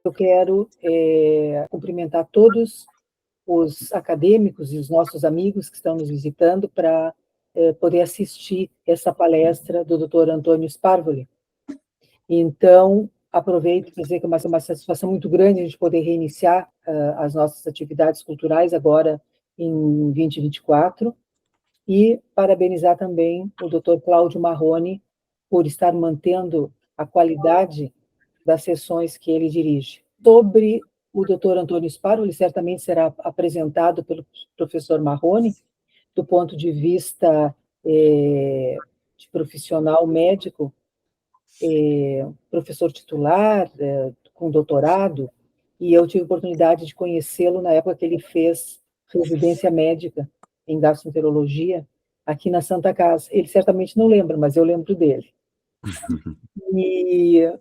Eu quero cumprimentar todos os acadêmicos e os nossos amigos que estão nos visitando para poder assistir essa palestra do Dr. Antônio Sparvoli. Então, aproveito para dizer que é uma satisfação muito grande a gente poder reiniciar as nossas atividades culturais agora em 2024 e parabenizar também o Dr. Cláudio Marrone por estar mantendo a qualidade das sessões que ele dirige. Sobre o Dr. Antônio Sparvoli, ele certamente será apresentado pelo professor Marrone, do ponto de vista de profissional médico, professor titular, com doutorado, e eu tive a oportunidade de conhecê-lo na época que ele fez residência médica em gastroenterologia aqui na Santa Casa. Ele certamente não lembra, mas eu lembro dele. E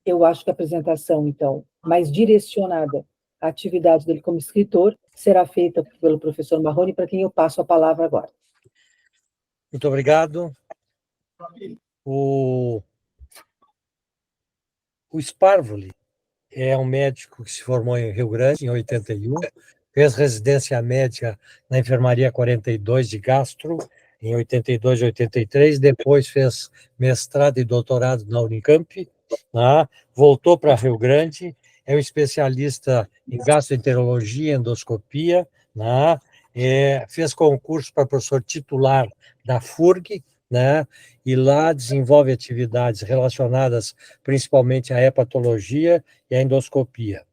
eu acho que a apresentação, então, mais direcionada à atividade dele como escritor, será feita pelo professor Marrone, para quem eu passo a palavra agora. Muito obrigado. O Sparvoli é um médico que se formou em Rio Grande, em 81, fez residência médica na Enfermaria 42 de Gastro, em 82 e 83, depois fez mestrado e doutorado na Unicamp, voltou para Rio Grande, é um especialista em gastroenterologia e endoscopia, fez concurso para professor titular da FURG, e lá desenvolve atividades relacionadas principalmente à hepatologia e à endoscopia.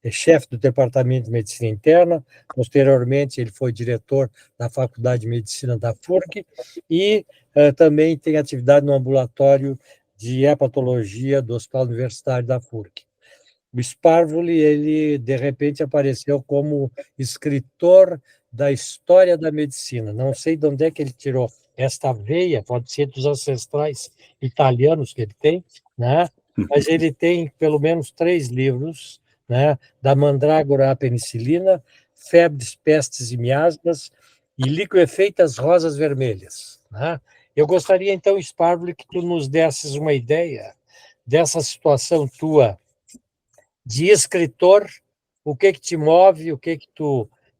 É chefe do Departamento de Medicina Interna, posteriormente ele foi diretor da Faculdade de Medicina da FURG e também tem atividade no ambulatório de hepatologia do Hospital Universitário da FURG. O Sparvoli, ele de repente apareceu como escritor da história da medicina. Não sei de onde é que ele tirou esta veia, pode ser dos ancestrais italianos que ele tem, mas ele tem pelo menos 3 livros, da mandrágora à penicilina, febres, pestes e miasmas e liquefeitas rosas vermelhas. Eu gostaria, então, Sparvoli, que tu nos desses uma ideia dessa situação tua de escritor, o que te move,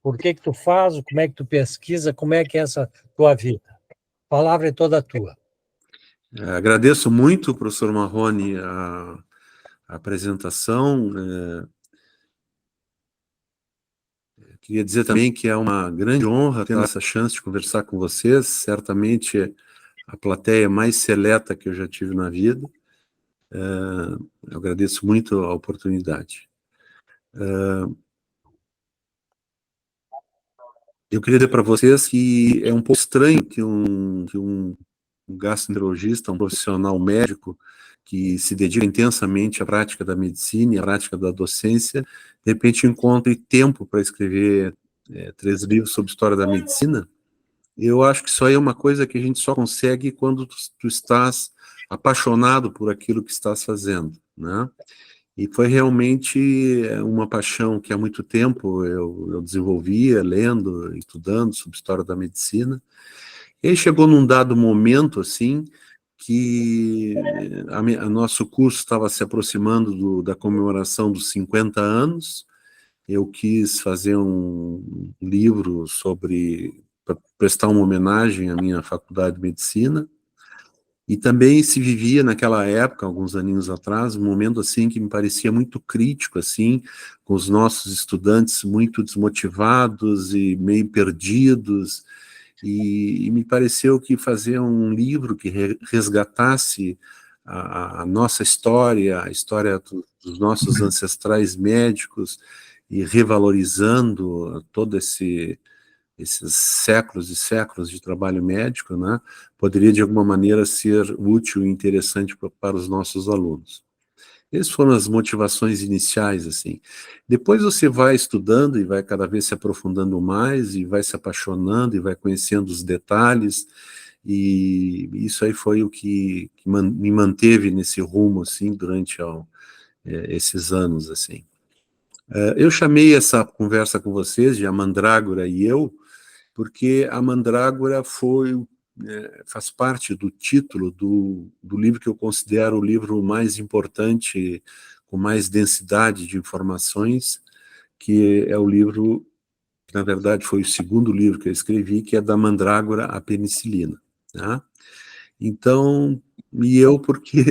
por que tu faz, como é que tu pesquisa, como é que é essa tua vida. A palavra é toda tua. Agradeço muito, professor Marrone, a apresentação. Queria dizer também que é uma grande honra ter essa chance de conversar com vocês, certamente a plateia mais seleta que eu já tive na vida. Eu agradeço muito a oportunidade. Eu queria dizer para vocês que é um pouco estranho que um gastroenterologista, um profissional médico que se dedica intensamente à prática da medicina e à prática da docência, de repente encontre tempo para escrever 3 livros sobre história da medicina. Eu acho que isso aí é uma coisa que a gente só consegue quando tu estás apaixonado por aquilo que estás fazendo, E foi realmente uma paixão que há muito tempo eu desenvolvia, lendo, estudando sobre história da medicina. E aí chegou num dado momento, assim, que o nosso curso estava se aproximando da comemoração dos 50 anos. Eu quis fazer um livro para prestar uma homenagem à minha faculdade de medicina. E também se vivia naquela época, alguns aninhos atrás, um momento assim que me parecia muito crítico, assim, com os nossos estudantes muito desmotivados e meio perdidos, e me pareceu que fazer um livro que resgatasse a nossa história, a história dos nossos ancestrais médicos, e revalorizando todo esses séculos e séculos de trabalho médico, poderia de alguma maneira ser útil e interessante para os nossos alunos. Essas foram as motivações iniciais, assim. Depois você vai estudando e vai cada vez se aprofundando mais, e vai se apaixonando, e vai conhecendo os detalhes, e isso aí foi o que me manteve nesse rumo, assim, durante esses anos, assim. Eu chamei essa conversa com vocês de A Mandrágora e Eu, porque a mandrágora faz parte do título do livro que eu considero o livro mais importante com mais densidade de informações, que é o livro, que na verdade foi o segundo livro que eu escrevi, que é Da Mandrágora à Penicilina, tá? Então, porque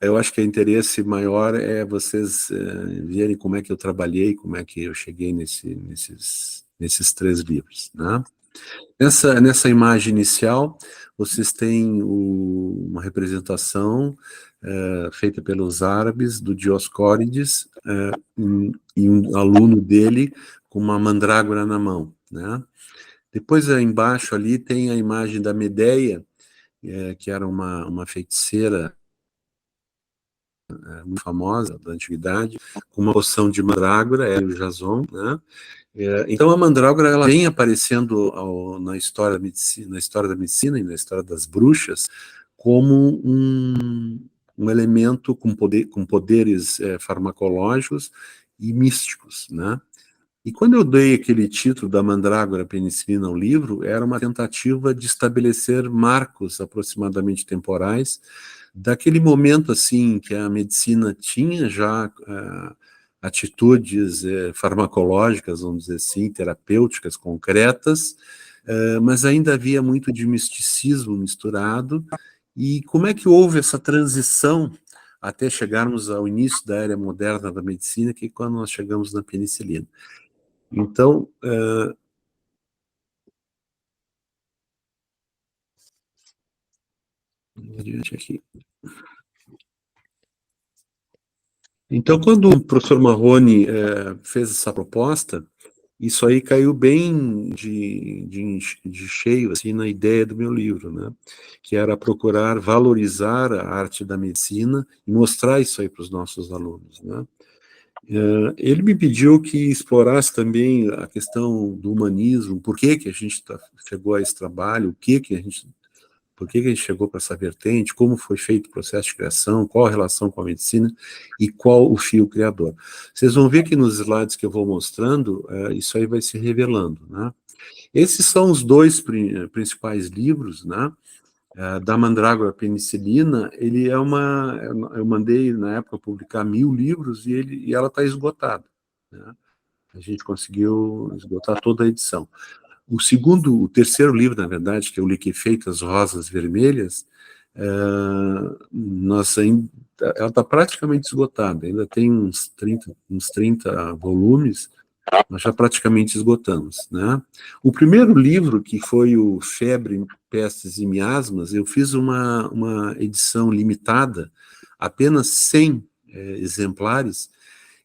eu acho que o interesse maior é vocês verem como é que eu trabalhei, como é que eu cheguei nesses 3 livros, né? Nessa imagem inicial, vocês têm uma representação feita pelos árabes do Dioscórides e um aluno dele com uma mandrágora na mão, né? Depois, embaixo ali, tem a imagem da Medeia, que era uma feiticeira muito famosa da antiguidade, com uma poção de mandrágora, ela e o Jason, né? Então a mandrágora ela vem aparecendo na história da medicina e na história das bruxas como um elemento com poderes farmacológicos e místicos, né? E quando eu dei aquele título da Mandrágora Penicilina ao livro, era uma tentativa de estabelecer marcos aproximadamente temporais daquele momento assim que a medicina tinha já atitudes farmacológicas, vamos dizer assim, terapêuticas concretas, mas ainda havia muito de misticismo misturado. E como é que houve essa transição até chegarmos ao início da era moderna da medicina, que é quando nós chegamos na penicilina? Então, aqui. Então, quando o professor Marrone fez essa proposta, isso aí caiu bem de cheio assim, na ideia do meu livro, né? Que era procurar valorizar a arte da medicina e mostrar isso aí para os nossos alunos, né? Ele me pediu que explorasse também a questão do humanismo, por que a gente chegou a esse trabalho, por que a gente chegou para essa vertente, como foi feito o processo de criação, qual a relação com a medicina e qual o fio criador. Vocês vão ver que nos slides que eu vou mostrando, isso aí vai se revelando, né? Esses são os 2 principais livros, né? Da Mandrágora Penicilina, ele eu mandei na época publicar 1000 livros e ela está esgotada, né? A gente conseguiu esgotar toda a edição. O terceiro livro, na verdade, que é o Liquefeitas Rosas Vermelhas, ela está praticamente esgotada, ainda tem uns 30 volumes, nós já praticamente esgotamos, né? O primeiro livro, que foi o Febre, Pestes e Miasmas, eu fiz uma edição limitada, apenas 100 exemplares,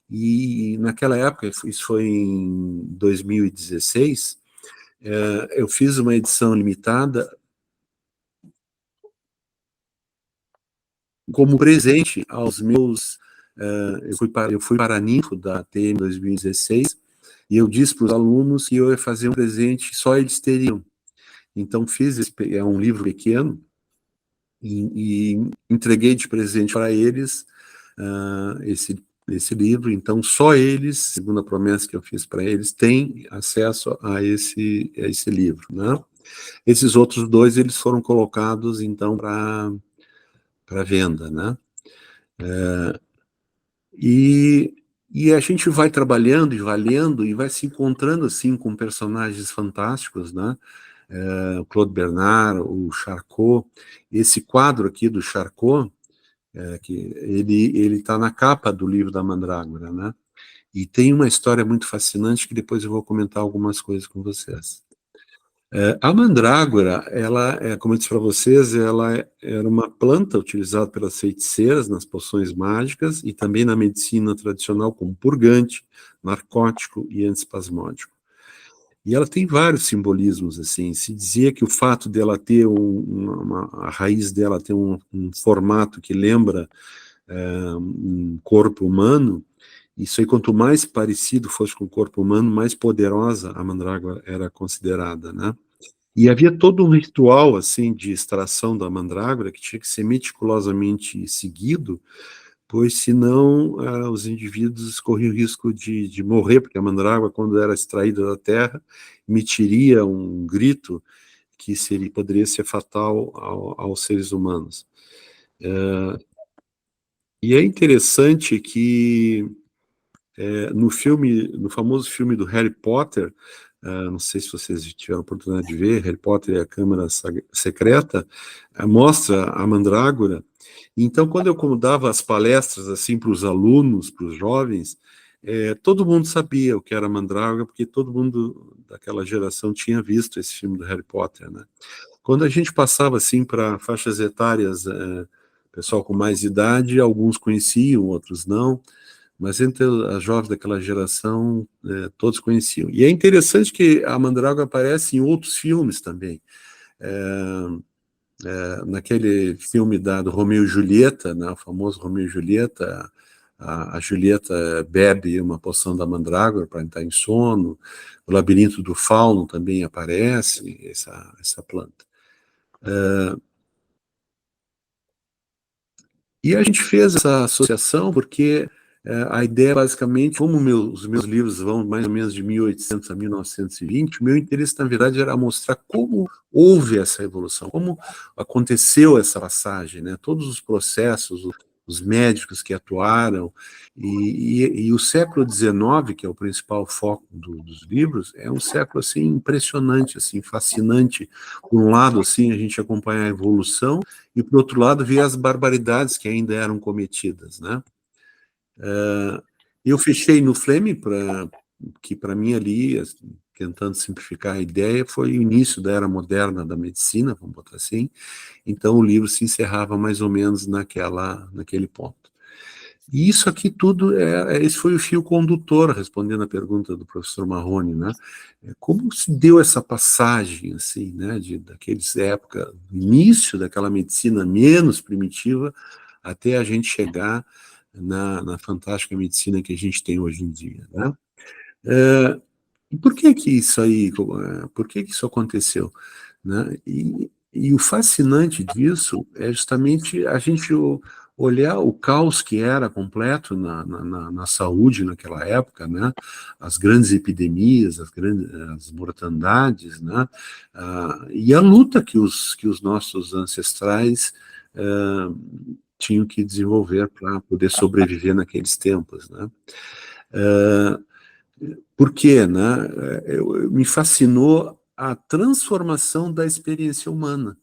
e naquela época, isso foi em 2016, eu fiz uma edição limitada como presente aos meus... eu fui para a Ninfo da TM 2016 e eu disse para os alunos que eu ia fazer um presente, só eles teriam. Então é um livro pequeno e entreguei de presente para eles esse livro, então só eles, segundo a promessa que eu fiz para eles, têm acesso a esse livro, né? Esses outros 2, eles foram colocados, então, para venda, né? E a gente vai trabalhando e vai lendo e vai se encontrando, assim, com personagens fantásticos, né? O Claude Bernard, o Charcot. Esse quadro aqui do Charcot, que ele está na capa do livro da Mandrágora, né? E tem uma história muito fascinante que depois eu vou comentar algumas coisas com vocês. A mandrágora, como eu disse para vocês, ela era uma planta utilizada pelas feiticeiras nas poções mágicas e também na medicina tradicional como purgante, narcótico e antispasmódico. E ela tem vários simbolismos, assim. Se dizia que o fato dela ter a raiz dela ter um formato que lembra um corpo humano, isso aí, quanto mais parecido fosse com o corpo humano, mais poderosa a mandrágora era considerada, né? E havia todo um ritual, assim, de extração da mandrágora que tinha que ser meticulosamente seguido, pois senão os indivíduos corriam o risco de morrer, porque a mandrágora, quando era extraída da terra, emitiria um grito que poderia ser fatal aos seres humanos. E é interessante que no famoso filme do Harry Potter, não sei se vocês tiveram a oportunidade de ver, Harry Potter e a Câmara Secreta, mostra a mandrágora. Então, quando eu dava as palestras assim para os alunos, para os jovens, todo mundo sabia o que era mandrágora, porque todo mundo daquela geração tinha visto esse filme do Harry Potter, né? Quando a gente passava assim para faixas etárias, pessoal com mais idade, alguns conheciam, outros não, mas entre as jovens daquela geração, todos conheciam. E é interessante que a mandrágora aparece em outros filmes também. Naquele filme do Romeu e Julieta, né, o famoso Romeu e Julieta, a Julieta bebe uma poção da mandrágora para entrar em sono. O Labirinto do Fauno também aparece essa planta. E a gente fez essa associação porque a ideia, basicamente, como os meus livros vão mais ou menos de 1800 a 1920, o meu interesse, na verdade, era mostrar como houve essa evolução, como aconteceu essa passagem, né? Todos os processos, os médicos que atuaram, e o século XIX, que é o principal foco dos livros, é um século, assim, impressionante, assim, fascinante. Por um lado, assim, a gente acompanha a evolução, e, por outro lado, ver as barbaridades que ainda eram cometidas, né? Eu fechei no Fleming, que para mim ali, assim, tentando simplificar a ideia, foi o início da era moderna da medicina, vamos botar assim. Então o livro se encerrava mais ou menos naquele ponto. E isso aqui tudo, esse foi o fio condutor, respondendo a pergunta do professor Marrone, né? Como se deu essa passagem, assim, né, daqueles época, início daquela medicina menos primitiva, até a gente chegar na fantástica medicina que a gente tem hoje em dia, né? E por que isso aí, por que isso aconteceu, né? E o fascinante disso é justamente a gente olhar o caos que era completo na saúde naquela época, né? As grandes epidemias, as mortandades, né? E a luta que os nossos ancestrais tinham que desenvolver para poder sobreviver naqueles tempos, né? Por quê, né? Me fascinou a transformação da experiência humana,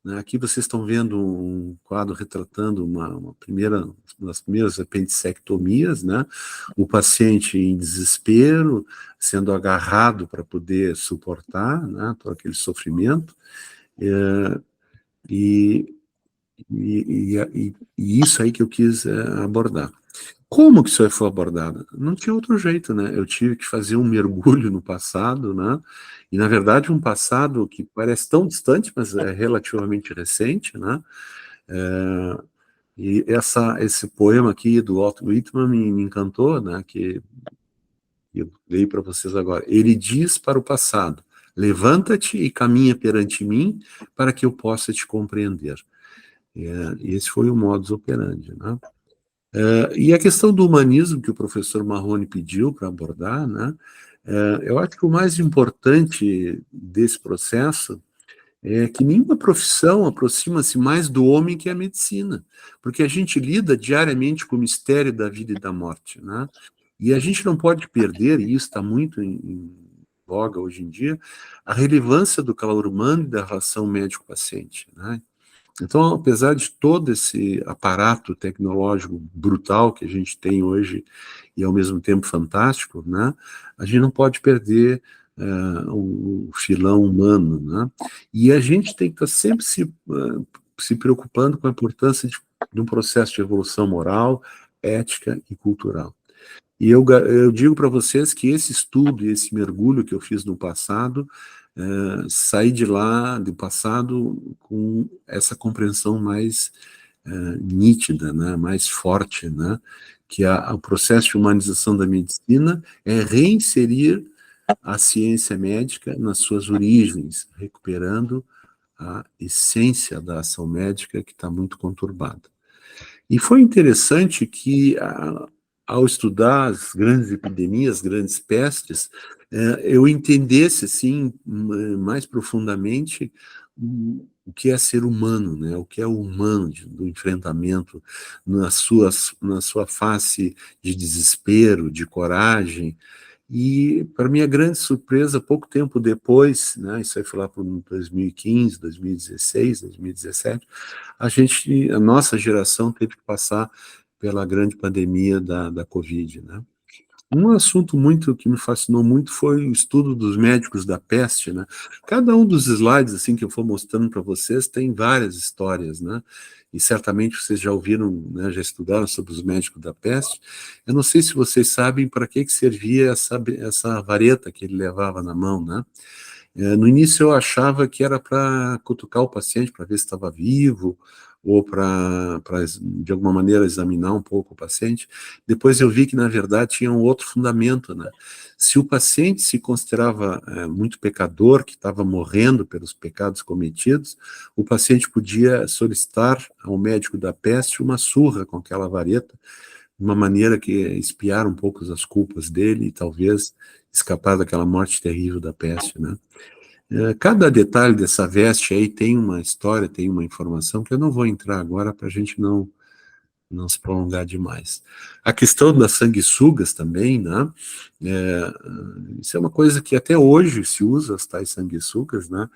né? Aqui vocês estão vendo um quadro retratando uma das primeiras apendicectomias, né? O paciente em desespero, sendo agarrado para poder suportar, né, todo aquele sofrimento, e, e isso aí que eu quis abordar. Como que isso aí foi abordado? Não tinha outro jeito, né? Eu tive que fazer um mergulho no passado, né? E, na verdade, um passado que parece tão distante, mas é relativamente recente, né? E esse poema aqui do Walt Whitman me encantou, né? Que eu leio para vocês agora. Ele diz para o passado: levanta-te e caminha perante mim para que eu possa te compreender. E esse foi o modus operandi, né? E a questão do humanismo que o professor Marrone pediu para abordar, né? Eu acho que o mais importante desse processo é que nenhuma profissão aproxima-se mais do homem que a medicina, porque a gente lida diariamente com o mistério da vida e da morte, né? E a gente não pode perder, e isso está muito em voga hoje em dia, a relevância do calor humano e da relação médico-paciente, né? Então, apesar de todo esse aparato tecnológico brutal que a gente tem hoje e ao mesmo tempo fantástico, né, a gente não pode perder o filão humano, né? E a gente tem que estar sempre se preocupando com a importância de um processo de evolução moral, ética e cultural. E eu digo para vocês que esse estudo e esse mergulho que eu fiz no passado, saí de lá, do passado, com essa compreensão mais nítida, né, mais forte, né, que o processo de humanização da medicina é reinserir a ciência médica nas suas origens, recuperando a essência da ação médica que está muito conturbada. E foi interessante que, ao estudar as grandes epidemias, grandes pestes, eu entendesse, assim, mais profundamente o que é ser humano, né? O que é o humano do enfrentamento na sua face de desespero, de coragem. E, para minha grande surpresa, pouco tempo depois, né, isso aí foi lá para 2015, 2016, 2017, a nossa geração teve que passar pela grande pandemia da Covid, né? Um assunto muito que me fascinou muito foi o estudo dos médicos da peste, né? Cada um dos slides assim que eu for mostrando para vocês tem várias histórias, né? E certamente vocês já ouviram, né, já estudaram sobre os médicos da peste. Eu não sei se vocês sabem para que servia essa vareta que ele levava na mão, né? No início eu achava que era para cutucar o paciente para ver se estava vivo, ou para, de alguma maneira, examinar um pouco o paciente. Depois eu vi que, na verdade, tinha um outro fundamento, né? Se o paciente se considerava muito pecador, que estava morrendo pelos pecados cometidos, o paciente podia solicitar ao médico da peste uma surra com aquela vareta, de uma maneira que espiar um pouco as culpas dele e talvez escapar daquela morte terrível da peste, né? Cada detalhe dessa veste aí tem uma história, tem uma informação que eu não vou entrar agora para a gente não se prolongar demais. A questão das sanguessugas também, né? Isso é uma coisa que até hoje se usa, as tais sanguessugas, né?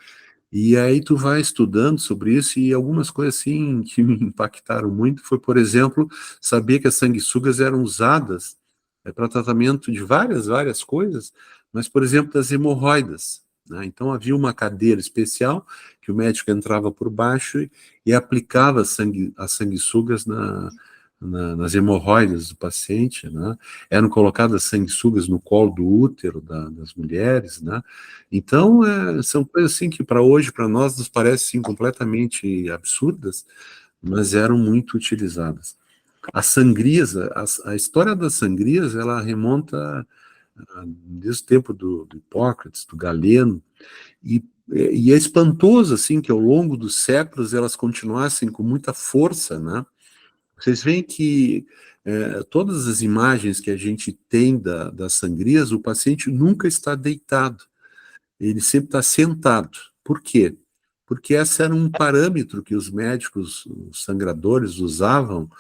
E aí tu vai estudando sobre isso e algumas coisas assim que me impactaram muito foi, por exemplo, saber que as sanguessugas eram usadas para tratamento de várias coisas, mas, por exemplo, das hemorroidas, né? Então havia uma cadeira especial que o médico entrava por baixo e aplicava as sanguessugas nas hemorroidas do paciente, né? Eram colocadas sanguessugas no colo do útero das mulheres, né? Então, são coisas assim que para hoje, para nós, nos parecem assim, completamente absurdas, mas eram muito utilizadas. As sangrias, a história das sangrias, ela remonta desde o tempo do Hipócrates, do Galeno, e é espantoso, assim, que ao longo dos séculos elas continuassem com muita força, né? Vocês veem que todas as imagens que a gente tem das sangrias, o paciente nunca está deitado, ele sempre está sentado. Por quê? Porque esse era um parâmetro que os médicos, os sangradores, usavam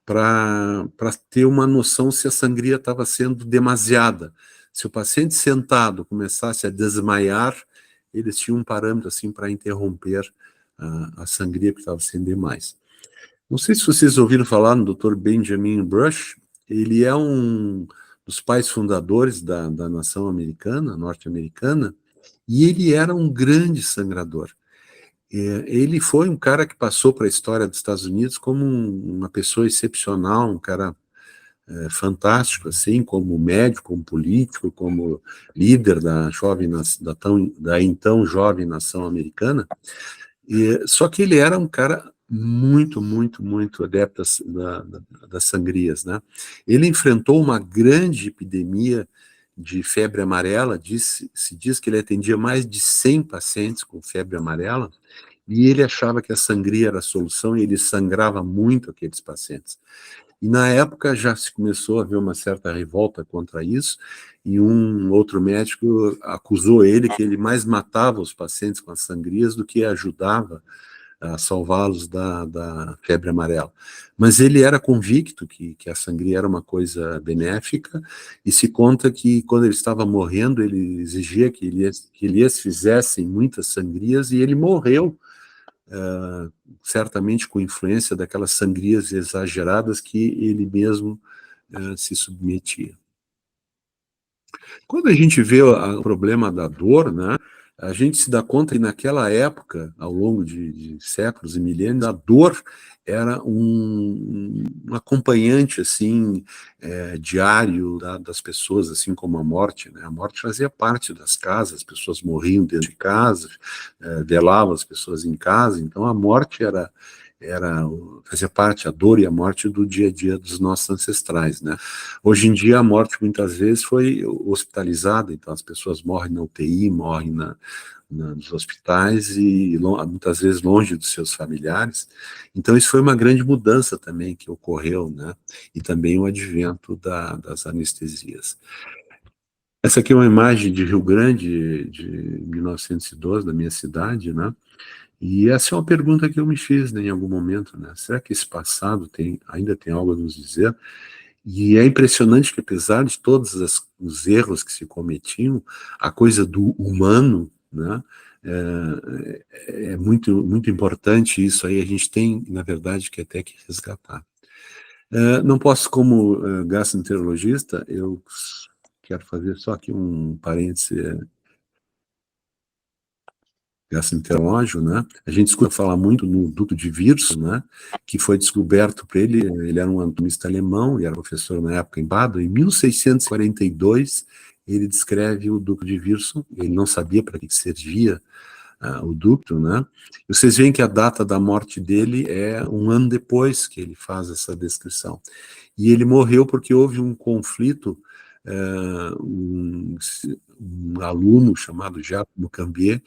para ter uma noção se a sangria estava sendo demasiada. Se o paciente sentado começasse a desmaiar, eles tinham um parâmetro assim para interromper a sangria que estava sendo demais. Não sei se vocês ouviram falar no Dr. Benjamin Rush, ele é um dos pais fundadores da nação americana, norte-americana, e ele era um grande sangrador. Ele foi um cara que passou para a história dos Estados Unidos como uma pessoa excepcional, um cara fantástico, assim, como médico, como político, como líder da então jovem nação americana. Só que ele era um cara muito adepto das sangrias, né? Ele enfrentou uma grande epidemia de febre amarela, se diz que ele atendia mais de 100 pacientes com febre amarela, e ele achava que a sangria era a solução, e ele sangrava muito aqueles pacientes. E na época já se começou a ver uma certa revolta contra isso, e um outro médico acusou ele que ele mais matava os pacientes com as sangrias do que ajudava a salvá-los da febre amarela. Mas ele era convicto que a sangria era uma coisa benéfica, e se conta que quando ele estava morrendo, ele exigia que eles fizessem muitas sangrias, e ele morreu, certamente com influência daquelas sangrias exageradas que ele mesmo se submetia. Quando a gente vê o problema da dor, né, a gente se dá conta que naquela época, ao longo de séculos e milênios, a dor era um acompanhante assim diário das pessoas, assim como a morte, né? A morte fazia parte das casas, as pessoas morriam dentro de casa, velavam as pessoas em casa, então a morte fazia parte, a dor e a morte do dia a dia dos nossos ancestrais, né? Hoje em dia a morte muitas vezes foi hospitalizada, então as pessoas morrem na UTI, morrem nos hospitais e muitas vezes longe dos seus familiares. Então isso foi uma grande mudança também que ocorreu, né? E também o advento das anestesias. Essa aqui é uma imagem de Rio Grande de 1912, da minha cidade, né? E essa é uma pergunta que eu me fiz, né, em algum momento, né? Será que esse passado ainda tem algo a nos dizer? E é impressionante que, apesar de todos os erros que se cometiam, a coisa do humano, né, é muito, muito importante isso aí. A gente tem, na verdade, que até que resgatar. Não posso, como gastroenterologista, eu quero fazer só aqui um parêntese gastroenterológico, né? A gente escuta falar muito no ducto de Wirsum, né? Que foi descoberto por ele. Ele era um anatomista alemão e era professor na época em Baden. Em 1642, ele descreve o ducto de Wirsum. Ele não sabia para que servia o ducto, né? E vocês veem que a data da morte dele é um ano depois que ele faz essa descrição. E ele morreu porque houve um conflito. Um aluno chamado Giacomo Cambier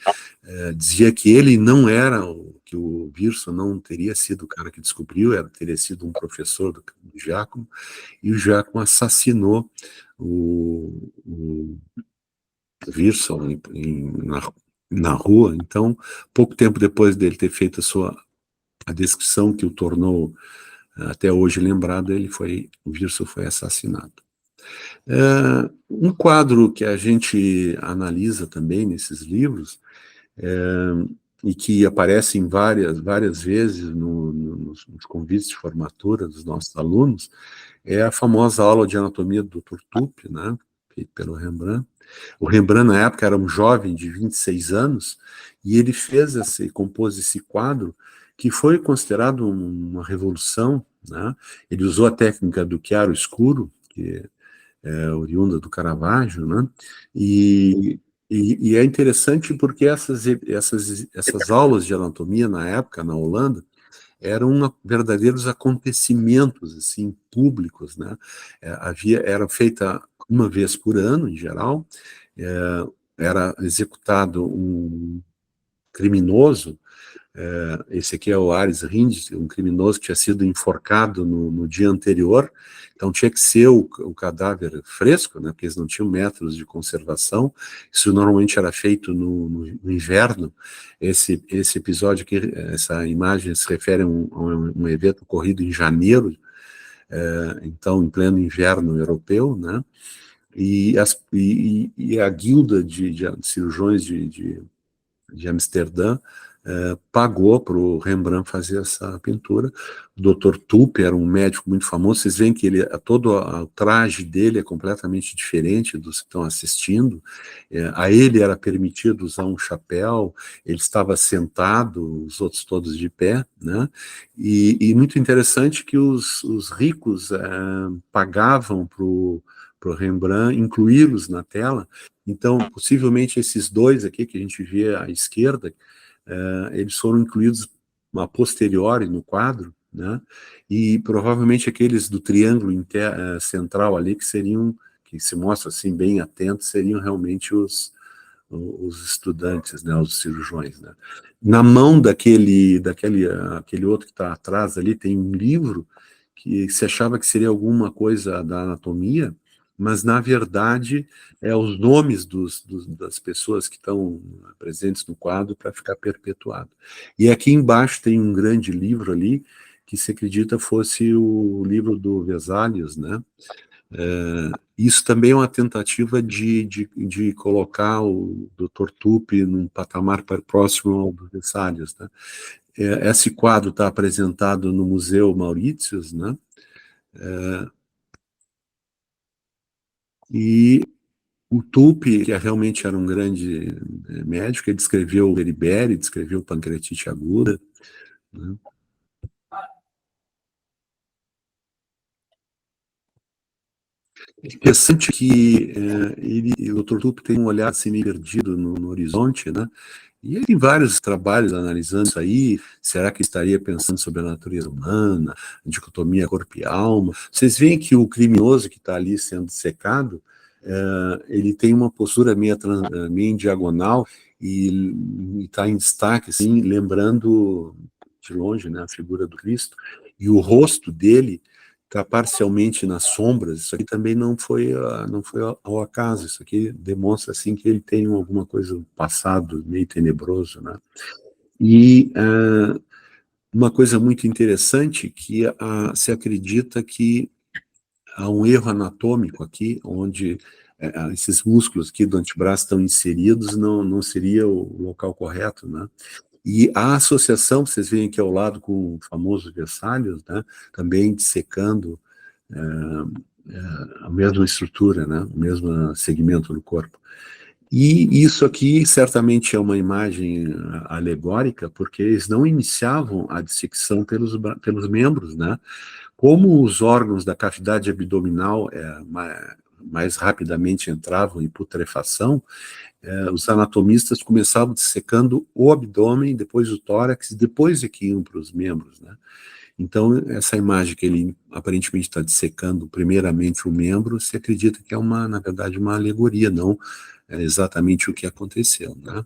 dizia que ele não era, que o Wirsum não teria sido o cara que descobriu, teria sido um professor do Giacomo, e o Giacomo assassinou o Wirsum na rua. Então, pouco tempo depois dele ter feito a descrição que o tornou até hoje lembrado, o Wirsum foi assassinado. Um quadro que a gente analisa também nesses livros, e que aparece em várias vezes nos convites de formatura dos nossos alunos, é a famosa aula de anatomia do Dr. Tupi, né, feita pelo Rembrandt. O Rembrandt, na época, era um jovem de 26 anos, e ele compôs esse quadro, que foi considerado uma revolução, né? Ele usou a técnica do chiaro escuro, que oriunda do Caravaggio, né? E é interessante porque essas aulas de anatomia na época, na Holanda, eram verdadeiros acontecimentos assim públicos, né? Era feita uma vez por ano, em geral, era executado um criminoso. Esse aqui é o Aris Rindis, um criminoso que tinha sido enforcado no dia anterior, então tinha que ser o cadáver fresco, né, porque eles não tinham métodos de conservação. Isso normalmente era feito no inverno. Esse episódio aqui, essa imagem se refere a um evento ocorrido em janeiro, então em pleno inverno europeu, né, e a guilda de cirurgiões de Amsterdã pagou para o Rembrandt fazer essa pintura. O Dr. Tupi era um médico muito famoso. Vocês veem que todo o traje dele é completamente diferente dos que estão assistindo. A ele era permitido usar um chapéu, ele estava sentado, os outros todos de pé, né? E muito interessante que os ricos pagavam para o Rembrandt incluí-los na tela. Então, possivelmente esses dois aqui que a gente vê à esquerda, eles foram incluídos a posteriori no quadro, né? E provavelmente aqueles do triângulo central ali, que se mostra assim bem atentos, seriam realmente os estudantes, né, os cirurgiões, né? Na mão aquele outro que está atrás ali, tem um livro que se achava que seria alguma coisa da anatomia, mas na verdade os nomes das pessoas que estão presentes no quadro para ficar perpetuado. E aqui embaixo tem um grande livro ali, que se acredita fosse o livro do Vesalius, né? Isso também é uma tentativa de colocar o Dr. Tupi num patamar próximo ao do Vesalius, né? Esse quadro está apresentado no Museu Mauritius, né? E o Tupi, que realmente era um grande médico, ele descreveu o beriberi, descreveu pancreatite aguda, né? É interessante que o Dr. Tupi tem um olhar assim, meio perdido no horizonte, né? E ele tem vários trabalhos analisando isso aí. Será que estaria pensando sobre a natureza humana, a dicotomia corpo e alma? Vocês veem que o criminoso que está ali sendo secado, ele tem uma postura meio em diagonal e está em destaque, assim, lembrando de longe, né, a figura do Cristo. E o rosto dele está parcialmente nas sombras. Isso aqui também não foi ao acaso. Isso aqui demonstra assim que ele tem alguma coisa, um passado meio tenebroso, né? E uma coisa muito interessante que se acredita que há um erro anatômico aqui, onde esses músculos aqui do antebraço estão inseridos, não seria o local correto, né? E a associação, vocês veem aqui ao lado com o famoso Vesalius, né, também dissecando a mesma estrutura, né, o mesmo segmento do corpo. E isso aqui certamente é uma imagem alegórica, porque eles não iniciavam a dissecção pelos membros, né? Como os órgãos da cavidade abdominal mais rapidamente entravam em putrefação, os anatomistas começavam dissecando o abdômen, depois o tórax, depois é que iam para os membros, né? Então, essa imagem que ele aparentemente está dissecando primeiramente o membro, se acredita que é na verdade, uma alegoria, não exatamente o que aconteceu, né?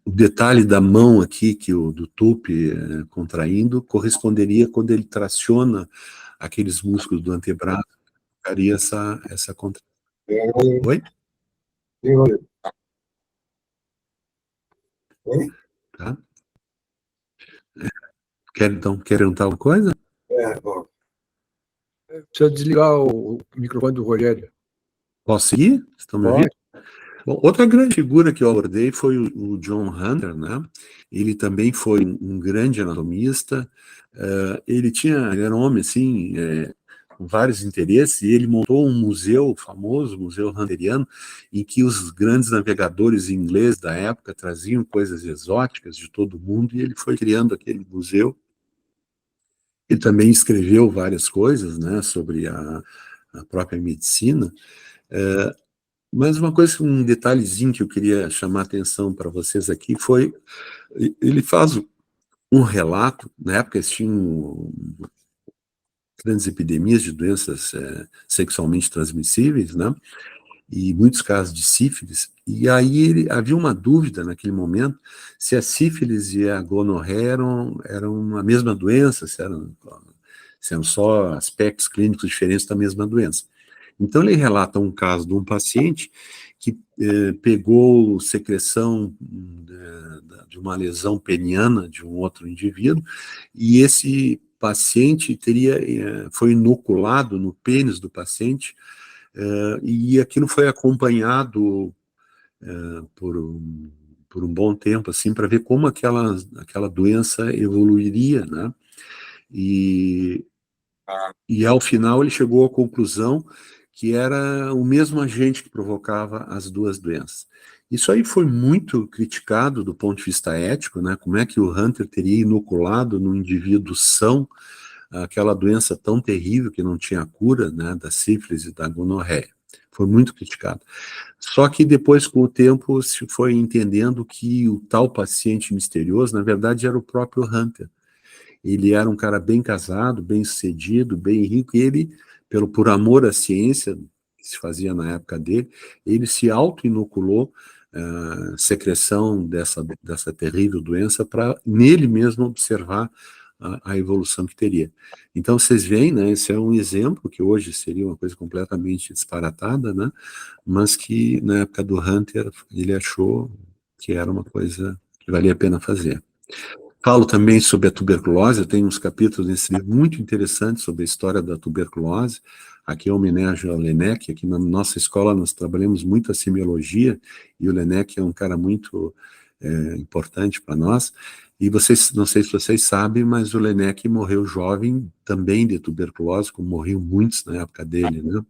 O detalhe da mão aqui, do Tupi contraindo, corresponderia quando ele traciona aqueles músculos do antebraço, ficaria essa contração. Oi? Tá? Quer perguntar alguma coisa? Bom. Precisa desligar o microfone do Rogério. Posso seguir? Estão me ouvindo? Bom, outra grande figura que eu abordei foi o John Hunter, né? Ele também foi um grande anatomista. Ele era um homem assim, com vários interesses, e ele montou um museu famoso, o Museu Hunteriano, em que os grandes navegadores ingleses da época traziam coisas exóticas de todo o mundo, e ele foi criando aquele museu. Ele também escreveu várias coisas, né, sobre a própria medicina. Mas um detalhezinho que eu queria chamar a atenção para vocês aqui foi, ele faz um relato, na época tinham grandes epidemias de doenças sexualmente transmissíveis, né, e muitos casos de sífilis, e aí havia uma dúvida naquele momento se a sífilis e a gonorreia eram a mesma doença, se eram só aspectos clínicos diferentes da mesma doença. Então, ele relata um caso de um paciente que pegou secreção de uma lesão peniana de um outro indivíduo, e esse paciente foi inoculado no pênis do paciente, e aquilo foi acompanhado por um bom tempo, assim, para ver como aquela doença evoluiria, né? E ao final ele chegou à conclusão que era o mesmo agente que provocava as duas doenças. Isso aí foi muito criticado do ponto de vista ético, né? Como é que o Hunter teria inoculado no indivíduo são aquela doença tão terrível que não tinha cura, né, da sífilis e da gonorreia. Foi muito criticado. Só que depois, com o tempo, se foi entendendo que o tal paciente misterioso, na verdade, era o próprio Hunter. Ele era um cara bem casado, bem sucedido, bem rico, e ele, por amor à ciência, que se fazia na época dele, ele se auto-inoculou secreção dessa terrível doença para nele mesmo observar a evolução que teria. Então, vocês veem, né, esse é um exemplo que hoje seria uma coisa completamente disparatada, né, mas que na época do Hunter ele achou que era uma coisa que valia a pena fazer. Falo também sobre a tuberculose, eu tenho uns capítulos nesse livro muito interessantes sobre a história da tuberculose. Aqui é uma homenagem ao Laennec. Aqui na nossa escola nós trabalhamos muito a semiologia, e o Laennec é um cara muito importante para nós. E não sei se vocês sabem, mas o Laennec morreu jovem também de tuberculose, como morriam muitos na época dele, né?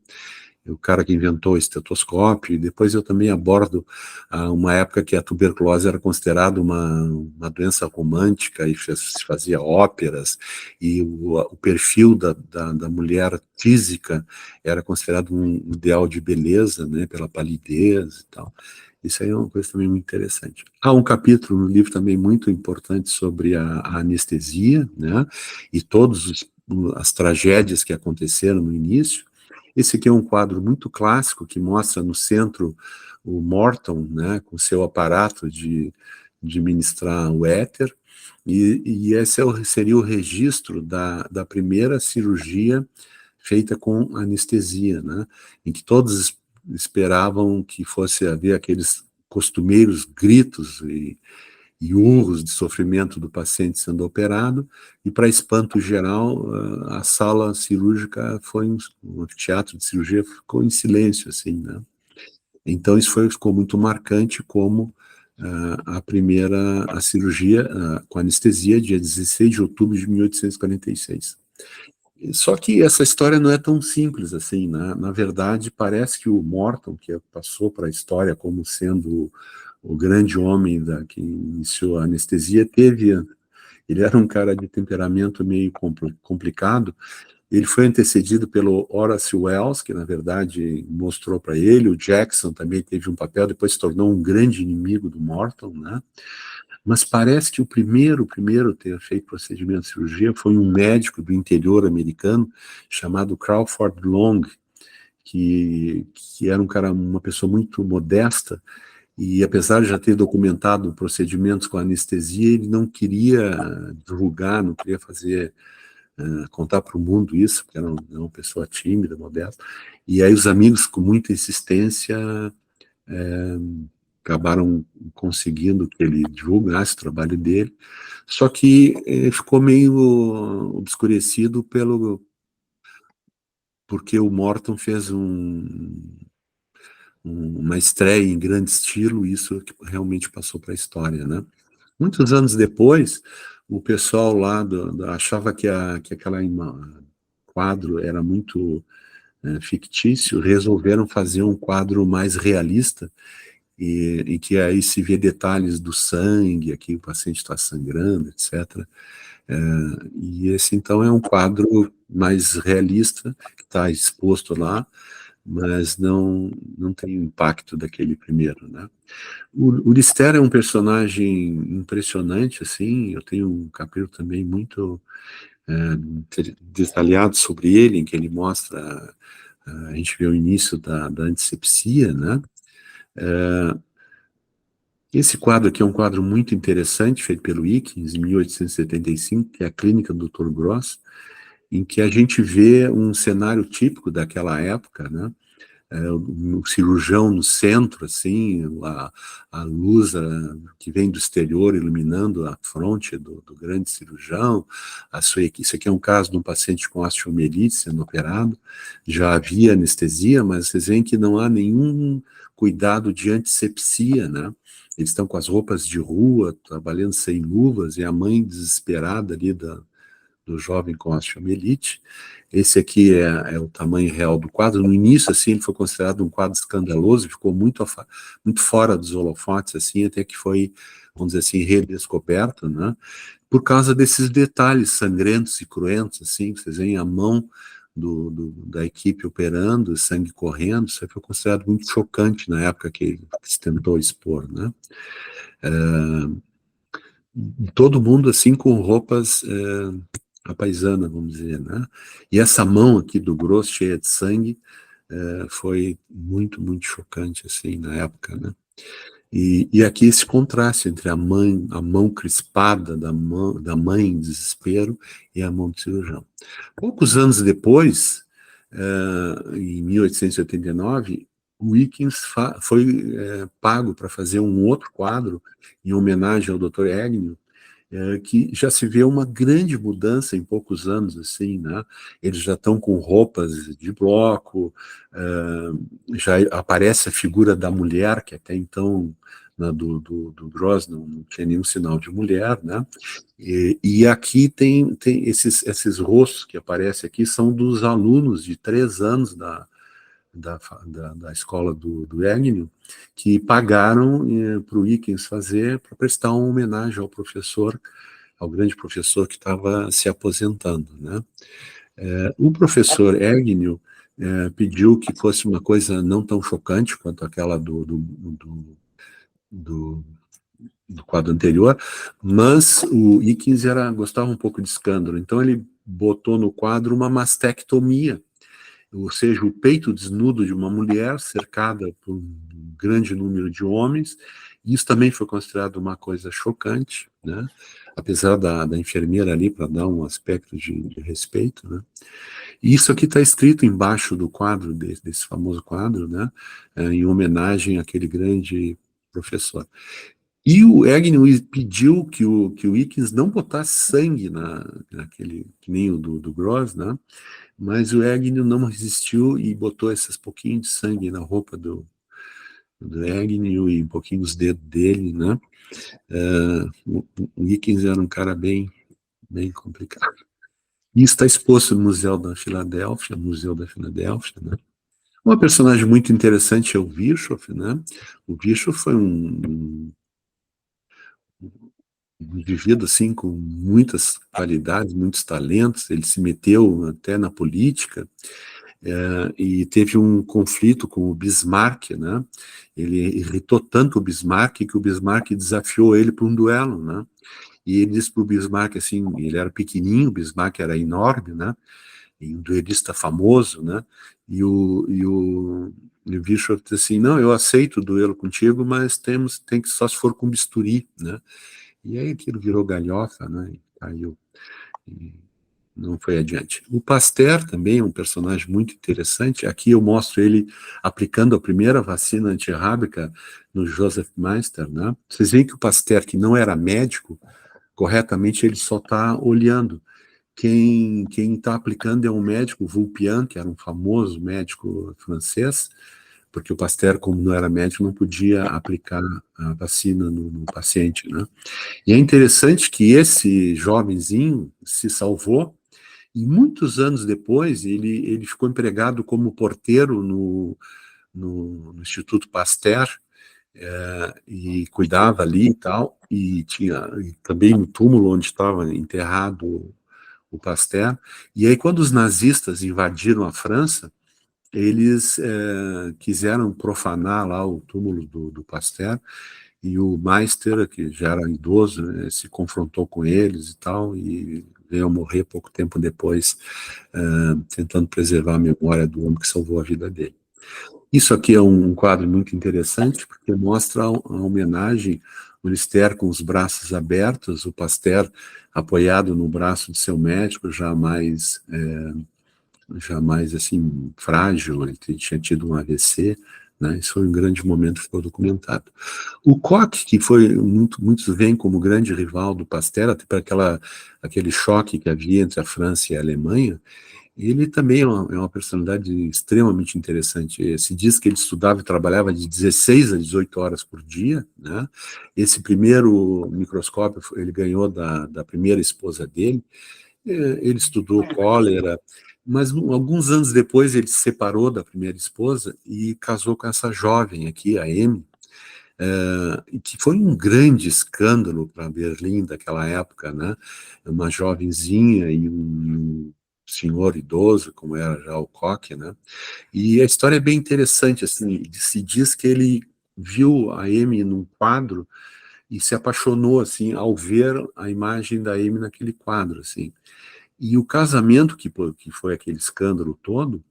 O cara que inventou o estetoscópio, e depois eu também abordo uma época que a tuberculose era considerada uma doença romântica, e se fazia óperas, e o perfil da mulher física era considerado um ideal de beleza, né, pela palidez e tal. Isso aí é uma coisa também muito interessante. Há um capítulo no livro também muito importante sobre a anestesia, né, e todas as tragédias que aconteceram no início. Esse aqui é um quadro muito clássico que mostra no centro o Morton, né, com seu aparato de ministrar o éter, e esse seria o registro da primeira cirurgia feita com anestesia, né, em que todos esperavam que fosse haver aqueles costumeiros gritos e urros de sofrimento do paciente sendo operado, e para espanto geral, a sala cirúrgica o teatro de cirurgia ficou em silêncio, assim, né? Então isso ficou muito marcante como a cirurgia com anestesia, dia 16 de outubro de 1846. Só que essa história não é tão simples assim, né? Na verdade, parece que o Morton, que passou para a história como sendo o grande homem que iniciou a anestesia, ele era um cara de temperamento meio complicado. Ele foi antecedido pelo Horace Wells, que na verdade mostrou para ele. O Jackson também teve um papel, depois se tornou um grande inimigo do Morton, né? Mas parece que o primeiro a ter feito procedimento de cirurgia foi um médico do interior americano chamado Crawford Long, que era uma pessoa muito modesta, e apesar de já ter documentado procedimentos com anestesia, ele não queria divulgar, não queria contar para o mundo isso, porque era uma pessoa tímida, modesta. E aí os amigos, com muita insistência, acabaram conseguindo que ele divulgasse o trabalho dele, só que ficou meio obscurecido porque o Morton fez uma estreia em grande estilo, e isso que realmente passou para a história, né? Muitos anos depois, o pessoal lá achava que aquele quadro era muito fictício, resolveram fazer um quadro mais realista, e que aí se vê detalhes do sangue, aqui o paciente está sangrando, etc. E esse, então, é um quadro mais realista, que está exposto lá, mas não tem o impacto daquele primeiro, né? O Lister é um personagem impressionante, assim. Eu tenho um capítulo também muito detalhado sobre ele, em que ele mostra, a gente vê o início da antisepsia, né? Esse quadro aqui é um quadro muito interessante, feito pelo Wickens, em 1875, que é a Clínica do Dr. Gross, em que a gente vê um cenário típico daquela época, né? O cirurgião no centro, assim, a luz que vem do exterior iluminando a fronte do grande cirurgião. Isso aqui é um caso de um paciente com osteomielite sendo operado. Já havia anestesia, mas vocês veem que não há nenhum cuidado de antisepsia, né? Eles estão com as roupas de rua, trabalhando sem luvas, e a mãe desesperada ali do jovem com osteomielite. Esse aqui é o tamanho real do quadro. No início, assim, ele foi considerado um quadro escandaloso, ficou muito fora dos holofotes, assim, até que foi, vamos dizer assim, redescoberto, né? Por causa desses detalhes sangrentos e cruentos, assim, vocês veem a mão da equipe operando, sangue correndo. Isso foi considerado muito chocante na época que se tentou expor, né? Todo mundo, assim, com roupas à paisana, vamos dizer, né? E essa mão aqui do Gross, cheia de sangue, foi muito, muito chocante, assim, na época, né? E aqui esse contraste entre a mão crispada da mãe em desespero e a mão do cirurgião. Poucos anos depois, em 1889, o Wickens foi pago para fazer um outro quadro em homenagem ao Dr. Agnew, que já se vê uma grande mudança em poucos anos, assim, né? Eles já estão com roupas de bloco, já aparece a figura da mulher, que até então, do Gross não tinha nenhum sinal de mulher, né? E aqui tem esses rostos que aparecem aqui, são dos alunos de 3 anos da escola do Agnew, que pagaram para o Wickens fazer, para prestar uma homenagem ao professor, ao grande professor que estava se aposentando, né? O professor Agnew pediu que fosse uma coisa não tão chocante quanto aquela do quadro anterior, mas o Wickens gostava um pouco de escândalo, então ele botou no quadro uma mastectomia, ou seja, o peito desnudo de uma mulher cercada por um grande número de homens. Isso também foi considerado uma coisa chocante, né? Apesar da enfermeira ali, para dar um aspecto de respeito, né? E isso aqui está escrito embaixo do quadro, desse famoso quadro, né? Em homenagem àquele grande professor. E o Agnew pediu que o Wickens não botasse sangue naquele, que nem o do Gross, né? Mas o Agnew não resistiu e botou esses pouquinhos de sangue na roupa do Agnew e um pouquinho nos dedos dele, né? O Wickens era um cara bem complicado. E está exposto no Museu da Filadélfia, né? Uma personagem muito interessante é o Virchow, né? O Virchow foi um indivíduo assim com muitas qualidades, muitos talentos. Ele se meteu até na política e teve um conflito com o Bismarck, né? Ele irritou tanto o Bismarck que o Bismarck desafiou ele para um duelo, né? E ele disse para o Bismarck assim, ele era pequenininho, o Bismarck era enorme, né? E um duelista famoso, né? E o Virchow disse assim, não, eu aceito o duelo contigo, mas tem que só se for com bisturi, né? E aí aquilo virou galhofa, né? E caiu. E não foi adiante. O Pasteur também é um personagem muito interessante. Aqui eu mostro ele aplicando a primeira vacina antirrábica no Joseph Meister, né? Vocês veem que o Pasteur, que não era médico, corretamente ele só está olhando. Quem está aplicando é um médico, Vulpian, que era um famoso médico francês, porque o Pasteur, como não era médico, não podia aplicar a vacina no paciente, né? E é interessante que esse jovenzinho se salvou e muitos anos depois ele ficou empregado como porteiro no Instituto Pasteur e cuidava ali e tal, e também no túmulo onde estava enterrado o Pasteur. E aí quando os nazistas invadiram a França, eles quiseram profanar lá o túmulo do Pasteur, e o Meister, que já era idoso, né, se confrontou com eles e tal, e veio a morrer pouco tempo depois, tentando preservar a memória do homem que salvou a vida dele. Isso aqui é um quadro muito interessante, porque mostra a homenagem, o Lister com os braços abertos, o Pasteur apoiado no braço de seu médico, já mais assim, frágil, ele tinha tido um AVC, né? Isso foi um grande momento que ficou documentado. O Koch, que foi, muitos veem como grande rival do Pasteur, até para aquele choque que havia entre a França e a Alemanha, ele também é uma personalidade extremamente interessante. Se diz que ele estudava e trabalhava de 16 a 18 horas por dia, né? Esse primeiro microscópio ele ganhou da primeira esposa dele. Ele estudou cólera, mas alguns anos depois ele se separou da primeira esposa e casou com essa jovem aqui, a Amy, que foi um grande escândalo para Berlim daquela época, né? Uma jovenzinha e um senhor idoso, como era já o Koch, né? E a história é bem interessante, assim, se diz que ele viu a Amy num quadro e se apaixonou, assim, ao ver a imagem da Amy naquele quadro, assim. E o casamento, que foi aquele escândalo todo,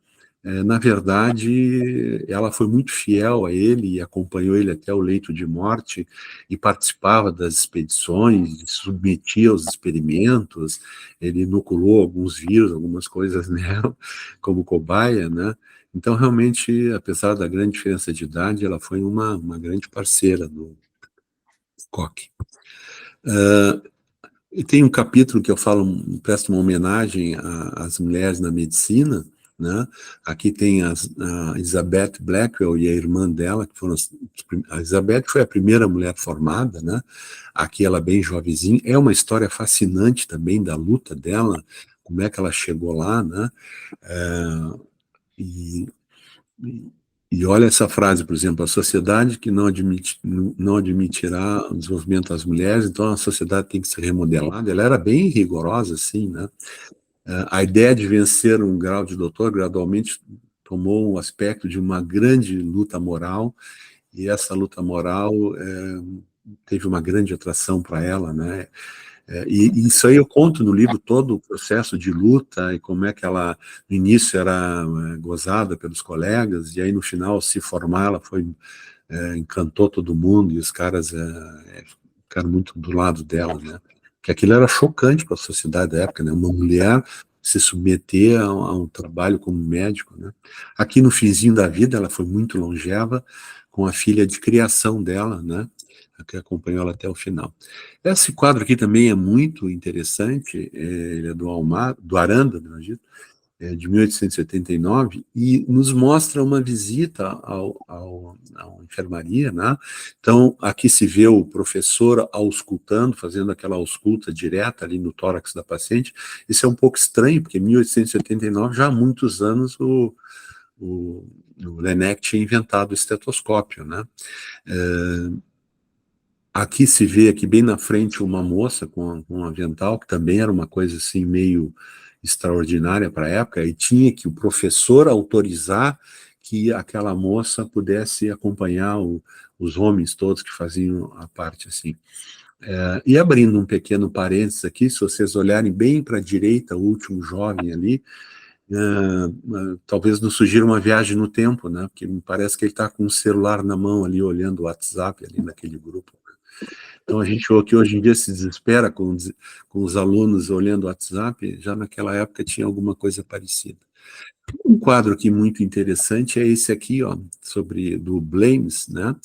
na verdade, ela foi muito fiel a ele e acompanhou ele até o leito de morte e participava das expedições, submetia aos experimentos, ele inoculou alguns vírus, algumas coisas nela, como cobaia, né? Então, realmente, apesar da grande diferença de idade, ela foi uma grande parceira do Koch. E tem um capítulo que eu presto uma homenagem às mulheres na medicina, né? Aqui tem a Elizabeth Blackwell e a irmã dela, que foram a Elizabeth foi a primeira mulher formada, né? Aqui ela bem jovenzinha, é uma história fascinante também da luta dela, como é que ela chegou lá, né? E olha essa frase, por exemplo, a sociedade que não admitirá o desenvolvimento das mulheres, então a sociedade tem que ser remodelada. Ela era bem rigorosa, assim, né? A ideia de vencer um grau de doutor gradualmente tomou um aspecto de uma grande luta moral, e essa luta moral teve uma grande atração para ela, né? E isso aí eu conto no livro todo o processo de luta e como é que ela, no início, era gozada pelos colegas, e aí no final, se formar, ela encantou todo mundo, e os caras ficaram muito do lado dela, né? Porque aquilo era chocante para a sociedade da época, né? Uma mulher se submeter a um trabalho como médico, né? Aqui no finzinho da vida, ela foi muito longeva com a filha de criação dela, né? que acompanhou ela até o final. Esse quadro aqui também é muito interessante, ele é do Aranda, do Egito, de 1879, e nos mostra uma visita à enfermaria, né? Então, aqui se vê o professor auscultando, fazendo aquela ausculta direta ali no tórax da paciente. Isso é um pouco estranho, porque em 1879, já há muitos anos, o Laennec tinha inventado o estetoscópio, né? Aqui se vê, aqui bem na frente, uma moça com um avental, que também era uma coisa assim meio extraordinária para a época, e tinha que o professor autorizar que aquela moça pudesse acompanhar os homens todos que faziam a parte assim. E abrindo um pequeno parênteses aqui, se vocês olharem bem para a direita, o último jovem ali, talvez nos sugira uma viagem no tempo, né? Porque me parece que ele está com um celular na mão ali, olhando o WhatsApp ali naquele grupo. Então, a gente que hoje em dia se desespera com os alunos olhando o WhatsApp, já naquela época tinha alguma coisa parecida. Um quadro aqui muito interessante é esse aqui, ó, do Blanes, né?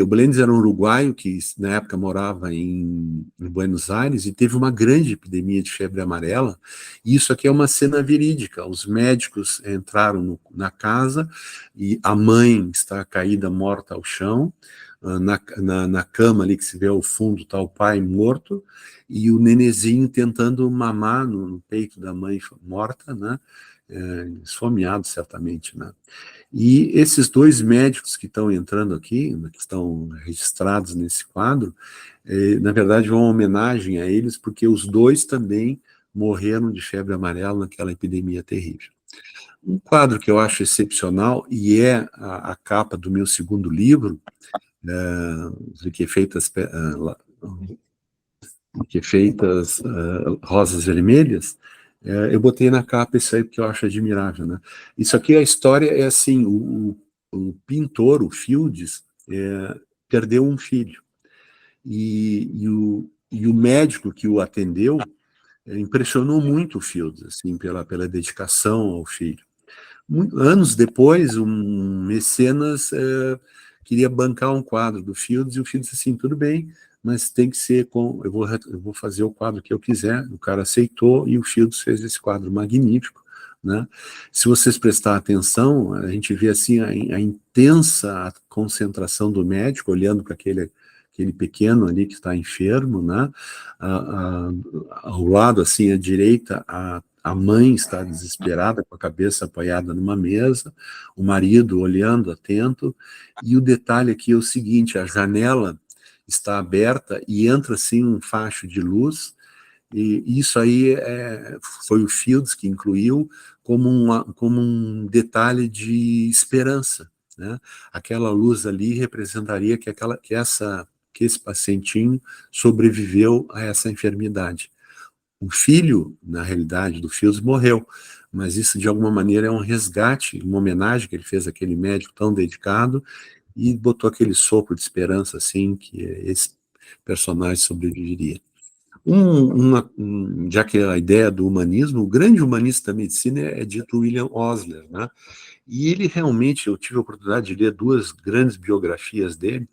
O Blanes era um uruguaio que, na época, morava em Buenos Aires e teve uma grande epidemia de febre amarela, e isso aqui é uma cena verídica. Os médicos entraram na casa e a mãe está caída, morta ao chão. Na cama ali que se vê ao fundo está o pai morto e o nenezinho tentando mamar no peito da mãe morta, né? Esfomeado certamente, né? E esses dois médicos que estão entrando aqui, que estão registrados nesse quadro, na verdade vão uma homenagem a eles, porque os dois também morreram de febre amarela naquela epidemia terrível. Um quadro que eu acho excepcional, e é a capa do meu segundo livro, Rosas Vermelhas, eu botei na capa isso aí porque eu acho admirável, né? Isso aqui, a história é assim, o pintor, o Fields, perdeu um filho, e o médico que o atendeu impressionou muito o Fields, assim, pela dedicação ao filho. Anos depois, um mecenas queria bancar um quadro do Fields, e o Fields disse assim, tudo bem, mas tem que ser eu vou fazer o quadro que eu quiser. O cara aceitou e o Fields fez esse quadro magnífico, né? Se vocês prestarem atenção, a gente vê assim a intensa concentração do médico olhando para aquele pequeno ali que está enfermo, né? Ao lado, assim, à direita, a mãe está desesperada, com a cabeça apoiada numa mesa, o marido olhando atento, e o detalhe aqui é o seguinte, a janela está aberta e entra assim um facho de luz, e isso aí foi o Fields que incluiu como um detalhe de esperança, né? Aquela luz ali representaria que esse pacientinho sobreviveu a essa enfermidade. O filho, na realidade, do Fields morreu, mas isso de alguma maneira é um resgate, uma homenagem que ele fez àquele médico tão dedicado, e botou aquele sopro de esperança, assim, que esse personagem sobreviveria. Já que a ideia do humanismo, o grande humanista da medicina é dito William Osler, né? E ele realmente, eu tive a oportunidade de ler duas grandes biografias dele,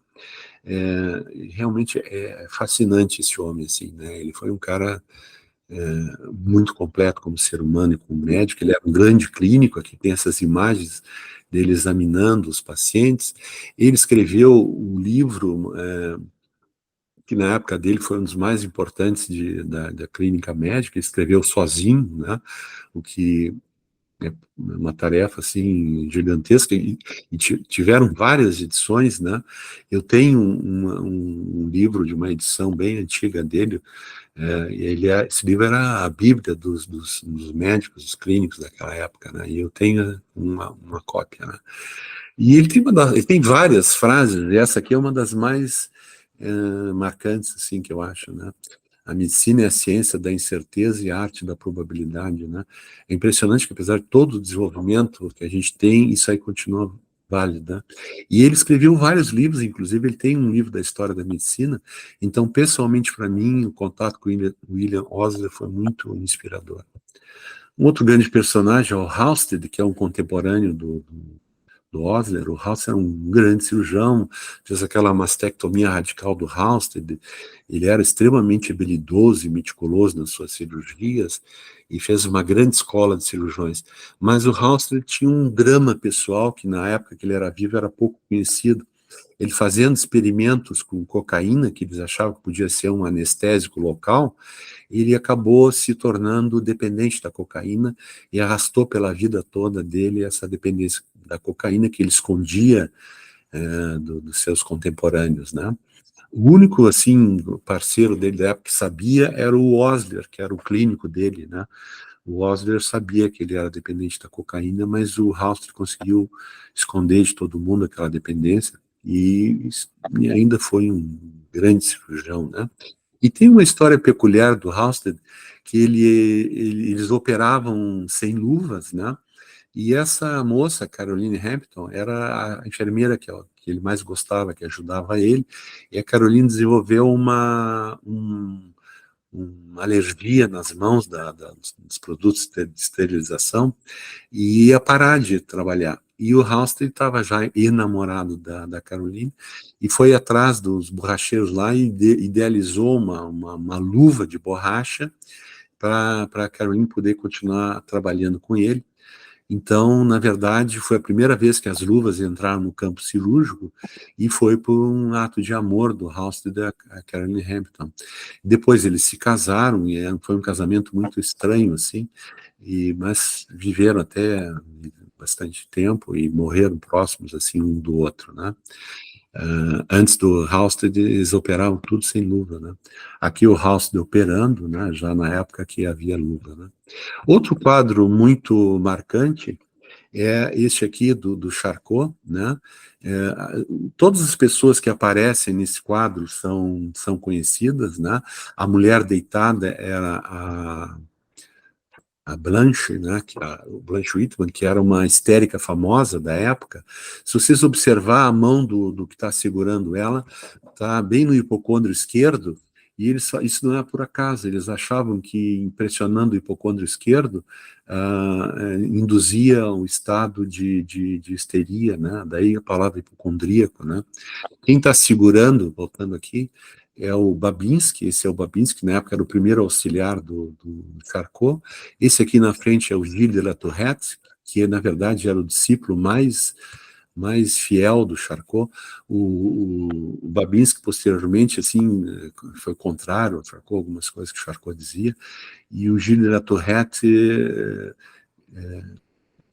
realmente é fascinante esse homem, assim, né? Ele foi um cara muito completo como ser humano e como médico. Ele era um grande clínico, aqui tem essas imagens dele examinando os pacientes. Ele escreveu um livro que na época dele foi um dos mais importantes da clínica médica. Ele escreveu sozinho, né? O que é uma tarefa assim gigantesca, e tiveram várias edições, né? Eu tenho um livro de uma edição bem antiga dele. Esse livro era a bíblia dos médicos, dos clínicos daquela época, né? E eu tenho uma cópia, né? E ele tem várias frases, e essa aqui é uma das mais marcantes, assim, que eu acho, né? A medicina é a ciência da incerteza e a arte da probabilidade, né? É impressionante que, apesar de todo o desenvolvimento que a gente tem, isso aí continua válido, né? E ele escreveu vários livros, inclusive ele tem um livro da história da medicina. Então, pessoalmente, para mim, o contato com William Osler foi muito inspirador. Um outro grande personagem é o Halsted, que é um contemporâneo do Osler. O Halsted era um grande cirurgião, fez aquela mastectomia radical do Halsted. Ele era extremamente habilidoso e meticuloso nas suas cirurgias e fez uma grande escola de cirurgiões. Mas o Halsted tinha um drama pessoal que, na época que ele era vivo, era pouco conhecido. Ele fazendo experimentos com cocaína, que eles achavam que podia ser um anestésico local, ele acabou se tornando dependente da cocaína e arrastou pela vida toda dele essa dependência da cocaína que ele escondia dos seus contemporâneos, né? O único, assim, parceiro dele da época que sabia era o Osler, que era o clínico dele, né? O Osler sabia que ele era dependente da cocaína, mas o Halsted conseguiu esconder de todo mundo aquela dependência e ainda foi um grande cirurgião, né? E tem uma história peculiar do Halsted, que eles operavam sem luvas, né? E essa moça, Caroline Hampton, era a enfermeira que ele mais gostava, que ajudava ele, e a Caroline desenvolveu uma alergia nas mãos dos produtos de esterilização e ia parar de trabalhar. E o Halsted estava já enamorado da Caroline e foi atrás dos borracheiros lá e idealizou uma luva de borracha para a Caroline poder continuar trabalhando com ele. Então, na verdade, foi a primeira vez que as luvas entraram no campo cirúrgico e foi por um ato de amor do Halsted e a Caroline Hampton. Depois eles se casaram e foi um casamento muito estranho, assim, mas viveram até bastante tempo e morreram próximos, assim, um do outro, né? Antes do Halsted, eles operavam tudo sem luva, né? Aqui o Halsted operando, né? Já na época que havia luva, né? Outro quadro muito marcante é este aqui do Charcot, né? Todas as pessoas que aparecem nesse quadro são conhecidas, né? A mulher deitada era a Blanche, né, o Blanche Whitman, que era uma histérica famosa da época. Se vocês observar a mão do que está segurando ela, está bem no hipocôndrio esquerdo, e isso não é por acaso, eles achavam que impressionando o hipocôndrio esquerdo induzia um estado de histeria, né? Daí a palavra hipocondríaco, né? Quem está segurando, voltando aqui, é o Babinski. Esse é o Babinski, na época era o primeiro auxiliar do Charcot. Esse aqui na frente é o Gilles de La Tourette, que na verdade era o discípulo mais fiel do Charcot. O Babinski, posteriormente, assim, foi contrário ao Charcot, algumas coisas que o Charcot dizia, e o Gilles de La Tourette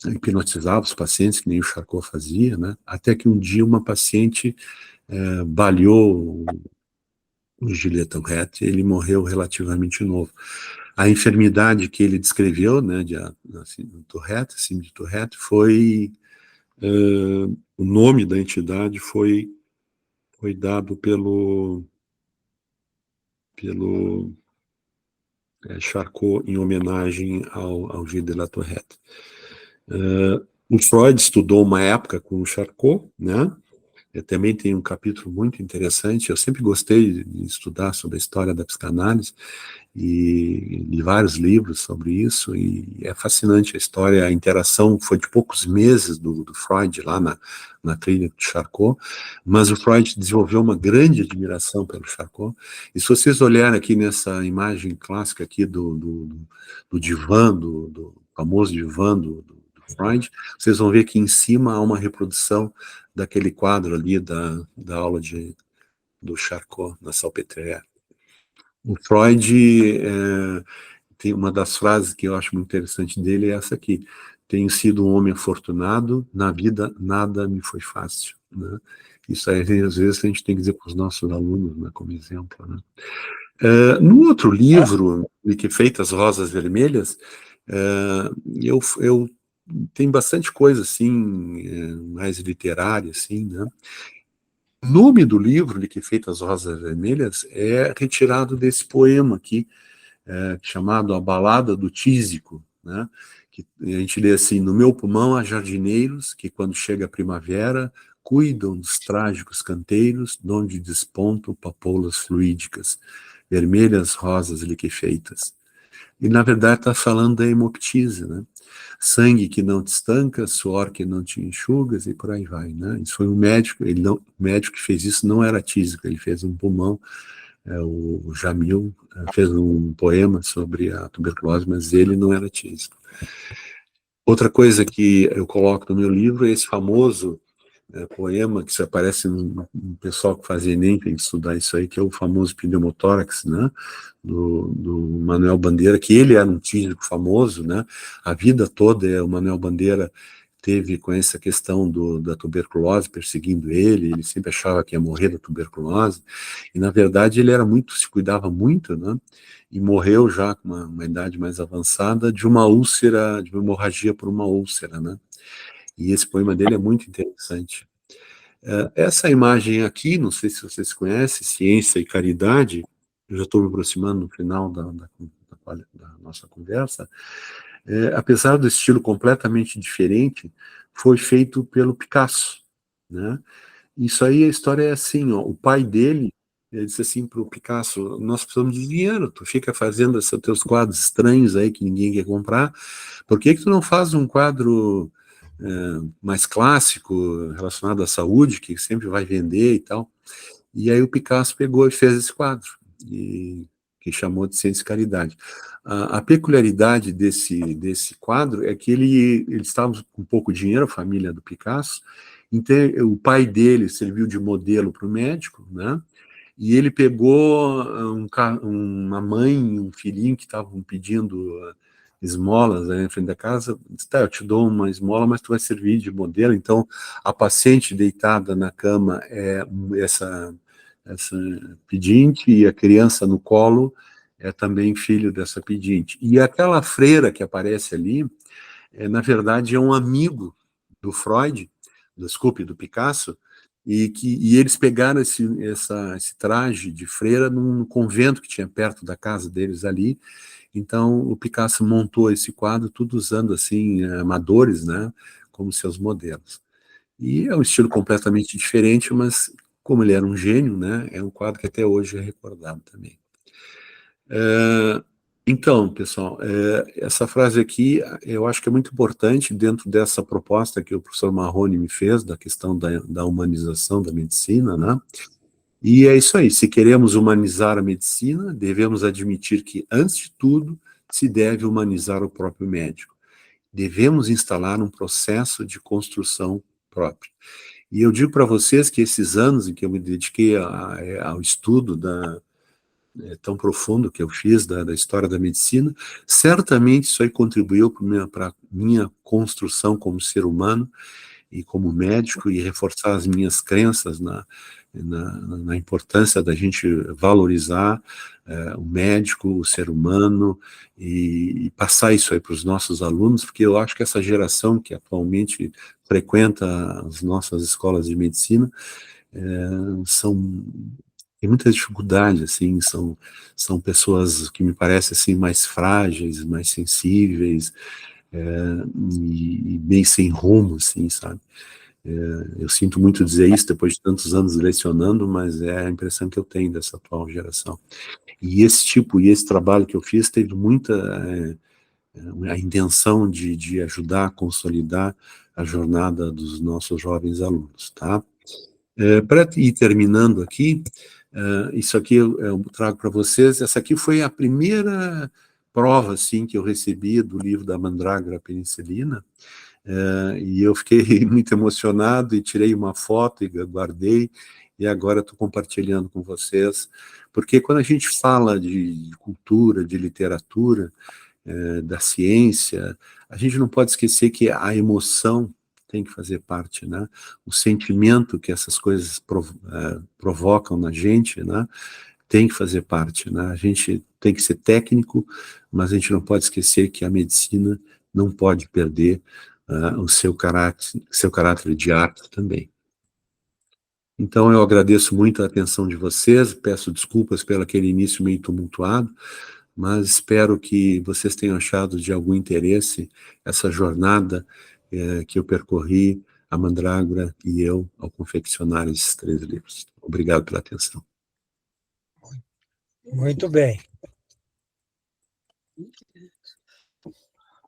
hipnotizava os pacientes, que nem o Charcot fazia, né? Até que um dia uma paciente baleou o Gilles de Tourette, ele morreu relativamente novo. A enfermidade que ele descreveu, né, de Tourette, síndrome de Tourette, foi o nome da entidade foi dado pelo Charcot em homenagem ao Gilles de La Tourette. O Freud estudou uma época com o Charcot, né? Também tem um capítulo muito interessante. Eu sempre gostei de estudar sobre a história da psicanálise e li vários livros sobre isso, e é fascinante a história. A interação foi de poucos meses do Freud lá na clínica de Charcot, mas o Freud desenvolveu uma grande admiração pelo Charcot. E se vocês olharem aqui nessa imagem clássica aqui do divã, do famoso divã do Freud, vocês vão ver que em cima há uma reprodução daquele quadro ali da aula do Charcot na Salpêtrière. O Freud tem uma das frases que eu acho muito interessante dele, é essa aqui: tenho sido um homem afortunado, na vida nada me foi fácil, né? Isso aí, às vezes, a gente tem que dizer para os nossos alunos, né, como exemplo, né? No outro livro, que Feitas Rosas Vermelhas, eu tem bastante coisa, assim, mais literária, assim, né? O nome do livro, de Que Feitas Rosas Vermelhas, é retirado desse poema aqui, chamado A Balada do Tísico, né? Que a gente lê assim: no meu pulmão há jardineiros que, quando chega a primavera, cuidam dos trágicos canteiros, donde despontam papoulas fluídicas, vermelhas rosas liquefeitas. e na verdade está falando da hemoptise, né? Sangue que não te estanca, suor que não te enxugas e por aí vai, né? Isso foi um médico, o médico que fez isso não era tísico, ele fez um pulmão, o Jamil fez um poema sobre a tuberculose, mas ele não era tísico. Outra coisa que eu coloco no meu livro é esse famoso poema que se aparece no pessoal que fazia Enem, tem que estudar isso aí, que é o famoso pneumotórax, né, do Manuel Bandeira, que ele era um tísico famoso, né, a vida toda o Manuel Bandeira teve com essa questão da tuberculose perseguindo ele sempre achava que ia morrer da tuberculose, e na verdade ele se cuidava muito, né, e morreu já com uma idade mais avançada de uma úlcera, de uma hemorragia por uma úlcera, né. E esse poema dele é muito interessante. Essa imagem aqui, não sei se vocês conhecem, Ciência e Caridade, eu já estou me aproximando no final da nossa conversa, apesar do estilo completamente diferente, foi feito pelo Picasso, né? Isso aí, a história é assim, ó, o pai dele, ele disse assim para o Picasso, nós precisamos de dinheiro, tu fica fazendo esses teus quadros estranhos aí que ninguém quer comprar, por que tu não faz um quadro mais clássico, relacionado à saúde, que sempre vai vender e tal? E aí o Picasso pegou e fez esse quadro, que chamou de Ciência e Caridade. A peculiaridade desse quadro é que ele estava com pouco dinheiro, a família do Picasso, então o pai dele serviu de modelo para o médico, né? E ele pegou uma mãe e um filhinho que estavam pedindo esmolas aí na frente da casa, disse, tá, eu te dou uma esmola, mas tu vai servir de modelo. Então, a paciente deitada na cama é essa pedinte, e a criança no colo é também filho dessa pedinte. E aquela freira que aparece ali, na verdade, é um amigo do Freud, do Picasso, e eles pegaram esse traje de freira num convento que tinha perto da casa deles ali. Então o Picasso montou esse quadro tudo usando assim amadores, né, como seus modelos. E é um estilo completamente diferente, mas como ele era um gênio, né, é um quadro que até hoje é recordado também. Então, pessoal, essa frase aqui eu acho que é muito importante dentro dessa proposta que o professor Marrone me fez, da questão da humanização da medicina, né? E é isso aí, se queremos humanizar a medicina, devemos admitir que, antes de tudo, se deve humanizar o próprio médico. Devemos instalar um processo de construção própria. E eu digo para vocês que esses anos em que eu me dediquei ao estudo tão profundo que eu fiz da história da medicina, certamente isso aí contribuiu para minha construção como ser humano e como médico, e reforçar as minhas crenças na importância da gente valorizar o médico, o ser humano, e passar isso aí para os nossos alunos, porque eu acho que essa geração que atualmente frequenta as nossas escolas de medicina tem muita dificuldade, assim, são pessoas que me parecem assim, mais frágeis, mais sensíveis, e bem sem rumo, assim, sabe? Eu sinto muito dizer isso depois de tantos anos lecionando, mas é a impressão que eu tenho dessa atual geração. E esse trabalho que eu fiz teve muita a intenção de ajudar a consolidar a jornada dos nossos jovens alunos, tá? Para ir terminando aqui, isso aqui eu trago para vocês, essa aqui foi a primeira prova, assim, que eu recebi do livro da Mandrágora Penicilina, e eu fiquei muito emocionado e tirei uma foto e guardei, e agora estou compartilhando com vocês, porque quando a gente fala de cultura, de literatura, da ciência, a gente não pode esquecer que a emoção tem que fazer parte, né? O sentimento que essas coisas provocam na gente, né? Tem que fazer parte, né? A gente tem que ser técnico, mas a gente não pode esquecer que a medicina não pode perder o seu caráter de arte também. Então eu agradeço muito a atenção de vocês, peço desculpas pelo aquele início meio tumultuado, mas espero que vocês tenham achado de algum interesse essa jornada que eu percorri, a Mandrágora e eu, ao confeccionar esses 3 livros. Obrigado pela atenção. Muito bem.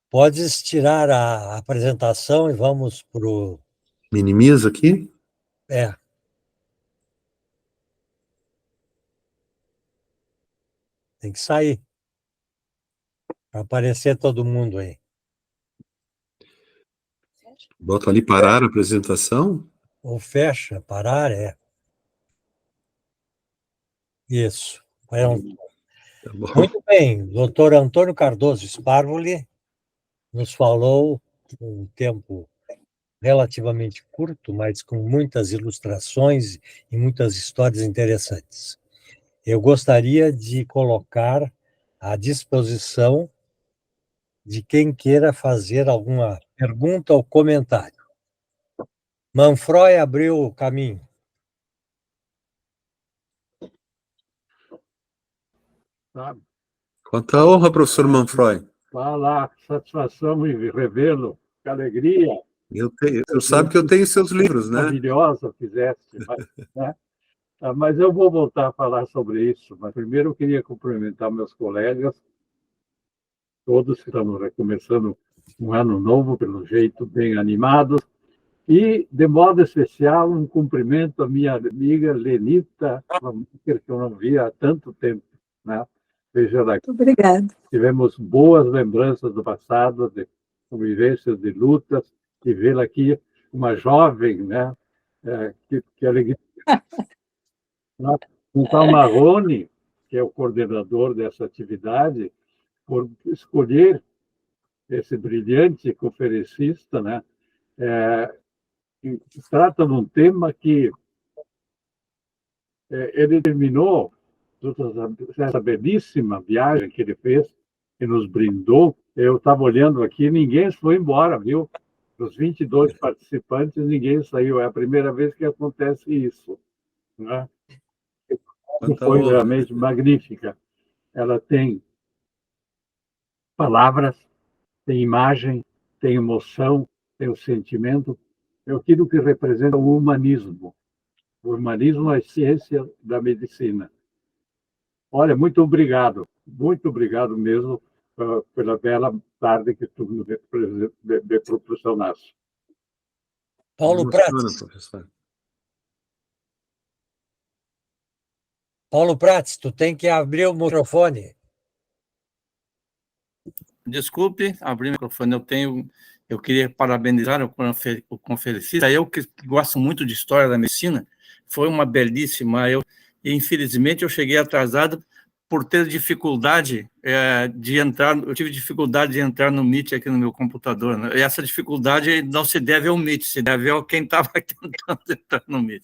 Podes tirar a apresentação e vamos para o... Minimiza aqui. Tem que sair. Para aparecer todo mundo aí. Bota ali parar a apresentação. Ou fecha, parar, Isso. Tá bom. Muito bem. Doutor Antônio Cardoso Sparvoli nos falou um tempo relativamente curto, mas com muitas ilustrações e muitas histórias interessantes. Eu gostaria de colocar à disposição de quem queira fazer alguma pergunta ou comentário. Manfroy abriu o caminho. Sabe? Quanta honra, professor Manfroy. Vá lá, satisfação em revê-lo, que alegria. Eu sabe que eu tenho seus livros, né? Maravilhosa fizeste, né? Mas eu vou voltar a falar sobre isso. Mas primeiro eu queria cumprimentar meus colegas, todos que estamos recomeçando um ano novo, pelo jeito, bem animados. E, de modo especial, um cumprimento à minha amiga Lenita, que eu não via há tanto tempo, né? Veja lá. Obrigada. Tivemos boas lembranças do passado, de convivências, de lutas, e vê-la aqui, uma jovem, né? Que alegria. O tal Marrone, que é o coordenador dessa atividade, por escolher esse brilhante conferencista, né? Trata de um tema que ele terminou essa belíssima viagem que ele fez, que nos brindou. Eu estava olhando aqui, ninguém foi embora, viu? Dos 22 participantes, ninguém saiu. É a primeira vez que acontece isso, né? Foi realmente magnífica. Ela tem palavras, tem imagem, tem emoção, tem o sentimento, é aquilo que representa o humanismo. O humanismo é a ciência da medicina. Olha, muito obrigado mesmo pela bela tarde que tu me proporcionaste. Paulo Prats. Professor. Paulo Prats, tu tem que abrir o microfone. Desculpe, abri o microfone. Eu queria parabenizar o conferencista. Eu que gosto muito de história da medicina, foi uma belíssima. Infelizmente, eu cheguei atrasado por ter dificuldade de entrar. Eu tive dificuldade de entrar no Meet aqui no meu computador, né? E essa dificuldade não se deve ao Meet, se deve a quem estava tentando entrar no Meet.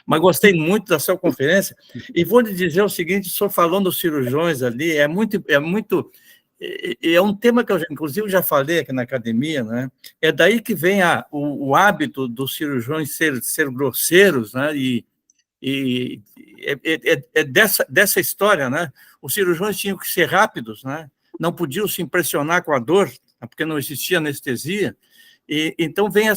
Mas gostei muito da sua conferência. E vou lhe dizer o seguinte: o senhor falando dos cirurgiões ali, é um tema que eu, inclusive, já falei aqui na academia, né? É daí que vem o hábito dos cirurgiões ser grosseiros, né? E dessa história, né? Os cirurgiões tinham que ser rápidos, né? Não podiam se impressionar com a dor, porque não existia anestesia. Então vem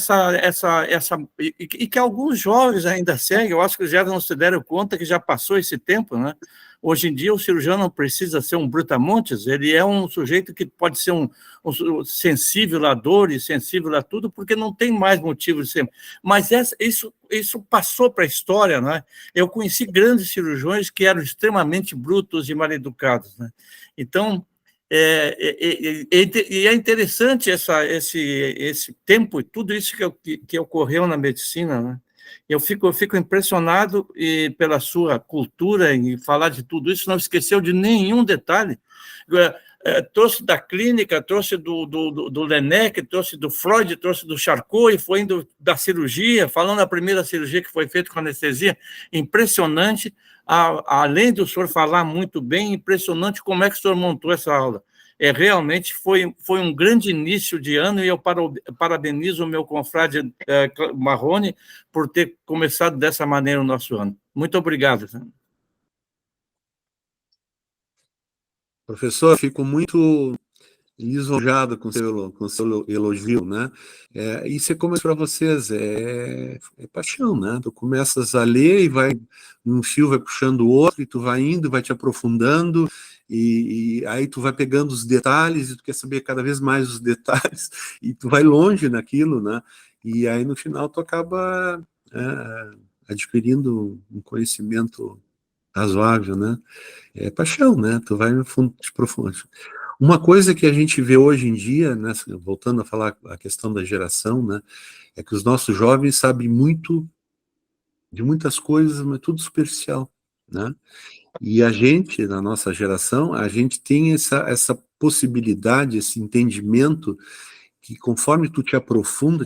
e que alguns jovens ainda seguem. Eu acho que já não se deram conta que já passou esse tempo, né? Hoje em dia, o cirurgião não precisa ser um brutamontes, ele é um sujeito que pode ser um sensível à dor e sensível a tudo, porque não tem mais motivo de ser. Mas isso passou para a história, né? Eu conheci grandes cirurgiões que eram extremamente brutos e mal educados, né? Então, é interessante esse tempo e tudo isso que ocorreu na medicina, né? Eu fico impressionado pela sua cultura em falar de tudo isso, não esqueceu de nenhum detalhe. Trouxe da clínica, trouxe do Lenec, trouxe do Freud, trouxe do Charcot, e foi indo da cirurgia, falando da primeira cirurgia que foi feita com anestesia. Impressionante, além do senhor falar muito bem, impressionante como é que o senhor montou essa aula. Realmente foi um grande início de ano, e eu parabenizo o meu confrade Marrone por ter começado dessa maneira o nosso ano. Muito obrigado. Professor, fico muito lisonjeado com o seu elogio, né? E você começa para vocês, é paixão, né? Tu começas a ler e um fio vai puxando o outro, e tu vai indo, vai te aprofundando, e aí tu vai pegando os detalhes e tu quer saber cada vez mais os detalhes e tu vai longe naquilo, né? E aí no final tu acaba adquirindo um conhecimento razoável, né? É paixão, né? Tu vai no fundo de profundo. Uma coisa que a gente vê hoje em dia, né, voltando a falar a questão da geração, né, é que os nossos jovens sabem muito de muitas coisas, mas tudo superficial, né? E a gente, na nossa geração, a gente tem essa possibilidade, esse entendimento que conforme tu te aprofunda,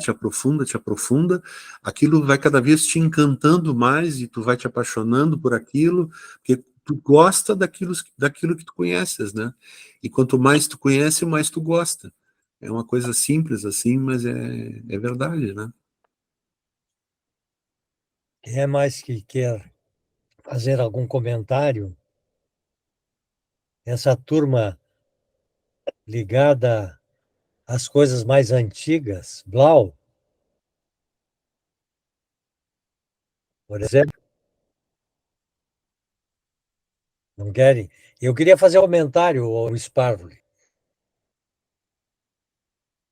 aquilo vai cada vez te encantando mais e tu vai te apaixonando por aquilo, porque tu gosta daquilo que tu conheces, né? E quanto mais tu conhece, mais tu gosta. É uma coisa simples assim, mas é verdade, né? Quem é mais que quer fazer algum comentário? Essa turma ligada às coisas mais antigas, Blau, por exemplo, não querem? Eu queria fazer um comentário ao Sparvoli.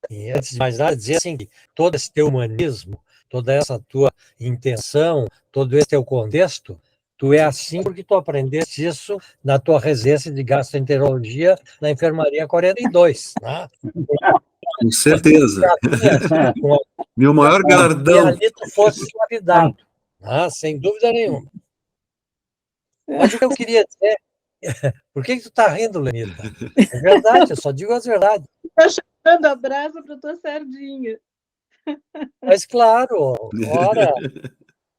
E antes de mais nada, dizer assim que todo esse teu humanismo, toda essa tua intenção, todo esse teu contexto, tu é assim porque tu aprendeste isso na tua residência de gastroenterologia na enfermaria 42, né? Com certeza. Com a Meu maior e galardão. ali tu fosse lapidado, né? Sem dúvida nenhuma. Mas o que eu queria dizer, por que tu está rindo, Lenita? É verdade, eu só digo as verdades. Estou chamando a brasa para a tua sardinha. Mas claro, ora,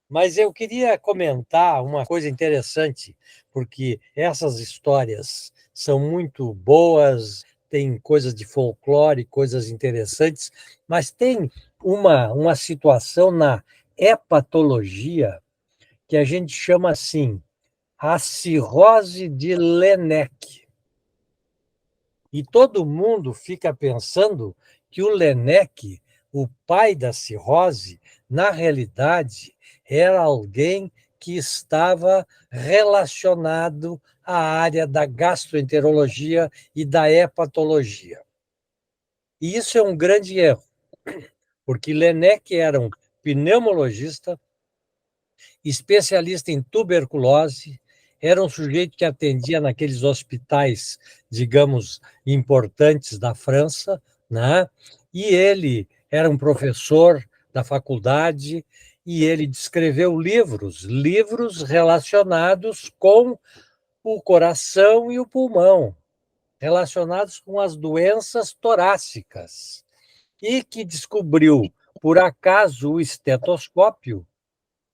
mas eu queria comentar uma coisa interessante, porque essas histórias são muito boas, tem coisas de folclore, coisas interessantes, mas tem uma situação na hepatologia que a gente chama assim, a cirrose de Laennec. E todo mundo fica pensando que o Laennec, o pai da cirrose, na realidade, era alguém que estava relacionado à área da gastroenterologia e da hepatologia. E isso é um grande erro, porque Laennec era um pneumologista, especialista em tuberculose, era um sujeito que atendia naqueles hospitais, digamos, importantes da França, né? E ele era um professor da faculdade e ele descreveu livros relacionados com o coração e o pulmão, relacionados com as doenças torácicas, e que descobriu, por acaso, o estetoscópio,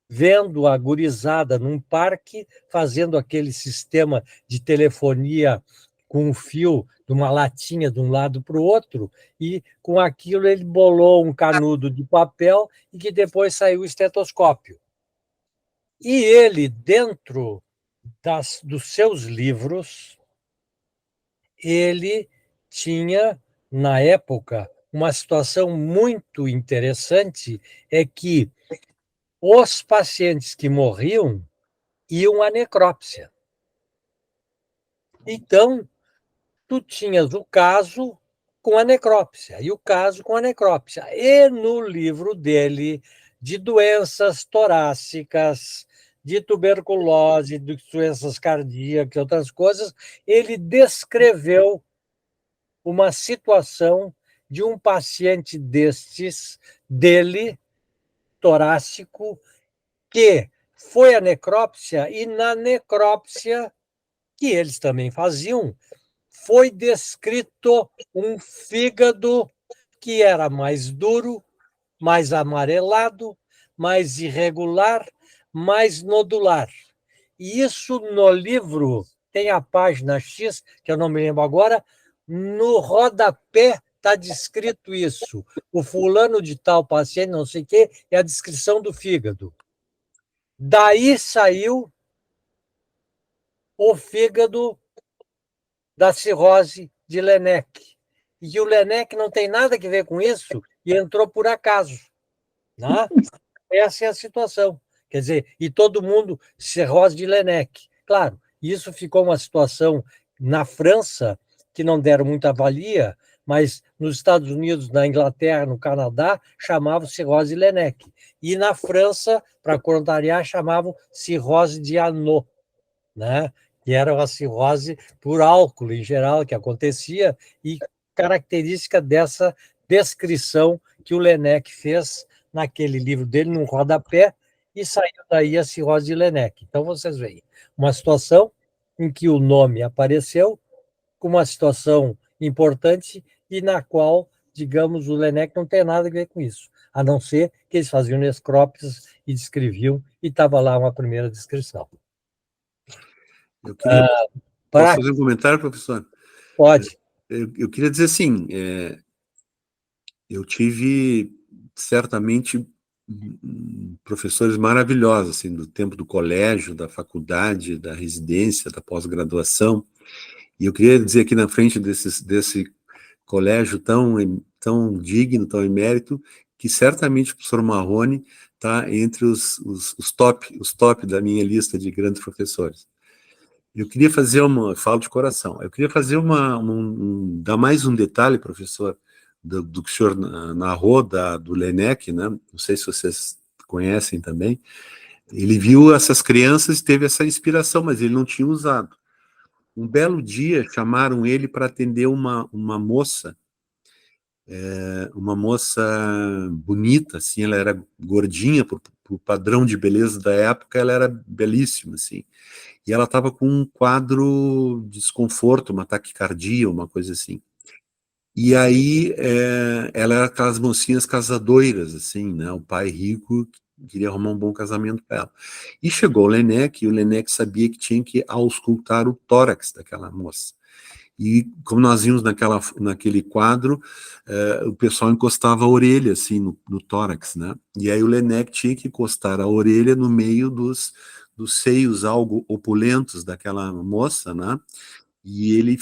vendo a gurizada num parque, fazendo aquele sistema de telefonia com um fio de uma latinha de um lado para o outro, e com aquilo ele bolou um canudo de papel e que depois saiu o estetoscópio. E ele, dentro dos seus livros, ele tinha, na época, uma situação muito interessante, é que os pacientes que morriam iam à necrópsia. Então, tu tinhas o caso com a necrópsia e o caso com a necrópsia. E no livro dele, de doenças torácicas, de tuberculose, de doenças cardíacas e outras coisas, ele descreveu uma situação de um paciente dele, torácico, que foi a necrópsia, e na necrópsia, que eles também faziam, foi descrito um fígado que era mais duro, mais amarelado, mais irregular, mais nodular. E isso no livro tem a página X, que eu não me lembro agora, no rodapé está descrito isso. O fulano de tal paciente, não sei o quê, é a descrição do fígado. Daí saiu o fígado da cirrose de Laennec. E o Laennec não tem nada a ver com isso e entrou por acaso. Né? Essa é a situação. Quer dizer, e todo mundo cirrose de Laennec. Claro, isso ficou uma situação na França, que não deram muita valia, mas nos Estados Unidos, na Inglaterra, no Canadá, chamavam cirrose Lennec. E na França, para contrariar, chamavam cirrose de Anot, né? Que era uma cirrose por álcool, em geral, que acontecia, e característica dessa descrição que o Lennec fez naquele livro dele, num rodapé, e saiu daí a cirrose de Lennec. Então, vocês veem, uma situação em que o nome apareceu, com uma situação importante e na qual, digamos, o Lennec não tem nada a ver com isso, a não ser que eles faziam necrópsias e descreviam, e estava lá uma primeira descrição. Eu queria... Posso fazer um comentário, professor? Pode. Eu queria dizer assim, eu tive, certamente, professores maravilhosos, assim, do tempo do colégio, da faculdade, da residência, da pós-graduação, e eu queria dizer aqui na frente desse colégio tão digno, tão emérito, que certamente o professor Marrone está entre os top da minha lista de grandes professores. Eu queria fazer falo de coração, eu queria fazer dar mais um detalhe, professor, do que o senhor narrou, do Lennec, né? Não sei se vocês conhecem também. Ele viu essas crianças e teve essa inspiração, mas ele não tinha usado. Um belo dia, chamaram ele para atender uma moça bonita, assim, ela era gordinha, pro padrão de beleza da época, ela era belíssima, assim. E ela estava com um quadro de desconforto, uma taquicardia, uma coisa assim. E aí, ela era aquelas mocinhas casadoiras, assim, né? O pai rico queria arrumar um bom casamento para ela. E chegou o Lennec, e o Lennec sabia que tinha que auscultar o tórax daquela moça. E como nós vimos naquele quadro, o pessoal encostava a orelha, assim, no tórax, né? E aí o Lennec tinha que encostar a orelha no meio dos seios algo opulentos daquela moça, né? E ele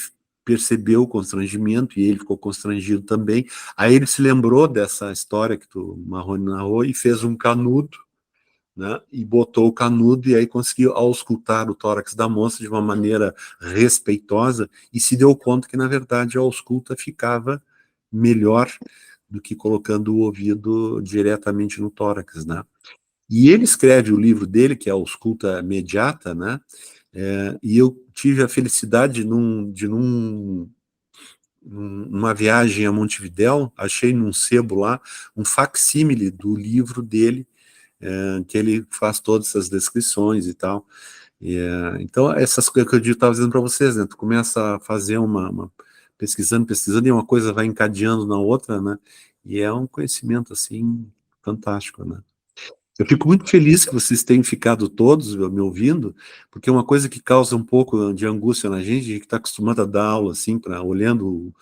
percebeu o constrangimento, e ele ficou constrangido também. Aí ele se lembrou dessa história que o Marrone narrou e fez um canudo, né, e botou o canudo, e aí conseguiu auscultar o tórax da moça de uma maneira respeitosa, e se deu conta que, na verdade, a ausculta ficava melhor do que colocando o ouvido diretamente no tórax, né? E ele escreve o livro dele, que é a Ausculta Mediata, né? E eu tive a felicidade numa viagem a Montevidéu, achei num sebo lá um facsímile do livro dele, que ele faz todas essas descrições e tal. Então, essas coisas que eu estava dizendo para vocês, né? Tu começa a fazer pesquisando, e uma coisa vai encadeando na outra, né? E é um conhecimento, assim, fantástico, né? Eu fico muito feliz que vocês tenham ficado todos me ouvindo, porque é uma coisa que causa um pouco de angústia na gente que está acostumado a dar aula, assim, olhando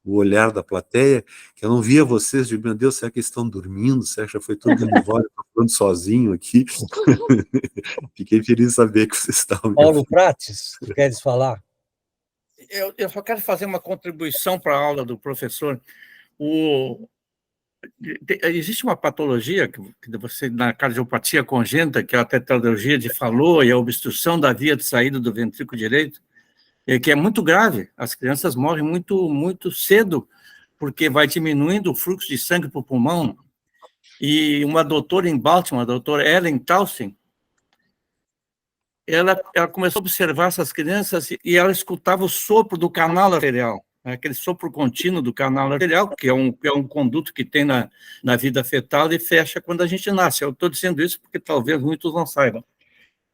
o olhar da plateia, que eu não via vocês, digo, meu Deus, será que eles estão dormindo? Será que já foi tudo embora? Estou falando sozinho aqui. Fiquei feliz de saber que vocês estavam... Paulo Prates, queres falar? Eu só quero fazer uma contribuição para a aula do professor. Existe uma patologia que você, na cardiopatia congênita, que é a tetralogia de Fallot e a obstrução da via de saída do ventrículo direito, que é muito grave. As crianças morrem muito, muito cedo, porque vai diminuindo o fluxo de sangue para o pulmão. E uma doutora em Baltimore, a doutora Ellen Towson, ela começou a observar essas crianças e ela escutava o sopro do canal arterial, aquele sopro contínuo do canal arterial, que é um conduto que tem na vida fetal e fecha quando a gente nasce. Eu estou dizendo isso porque talvez muitos não saibam.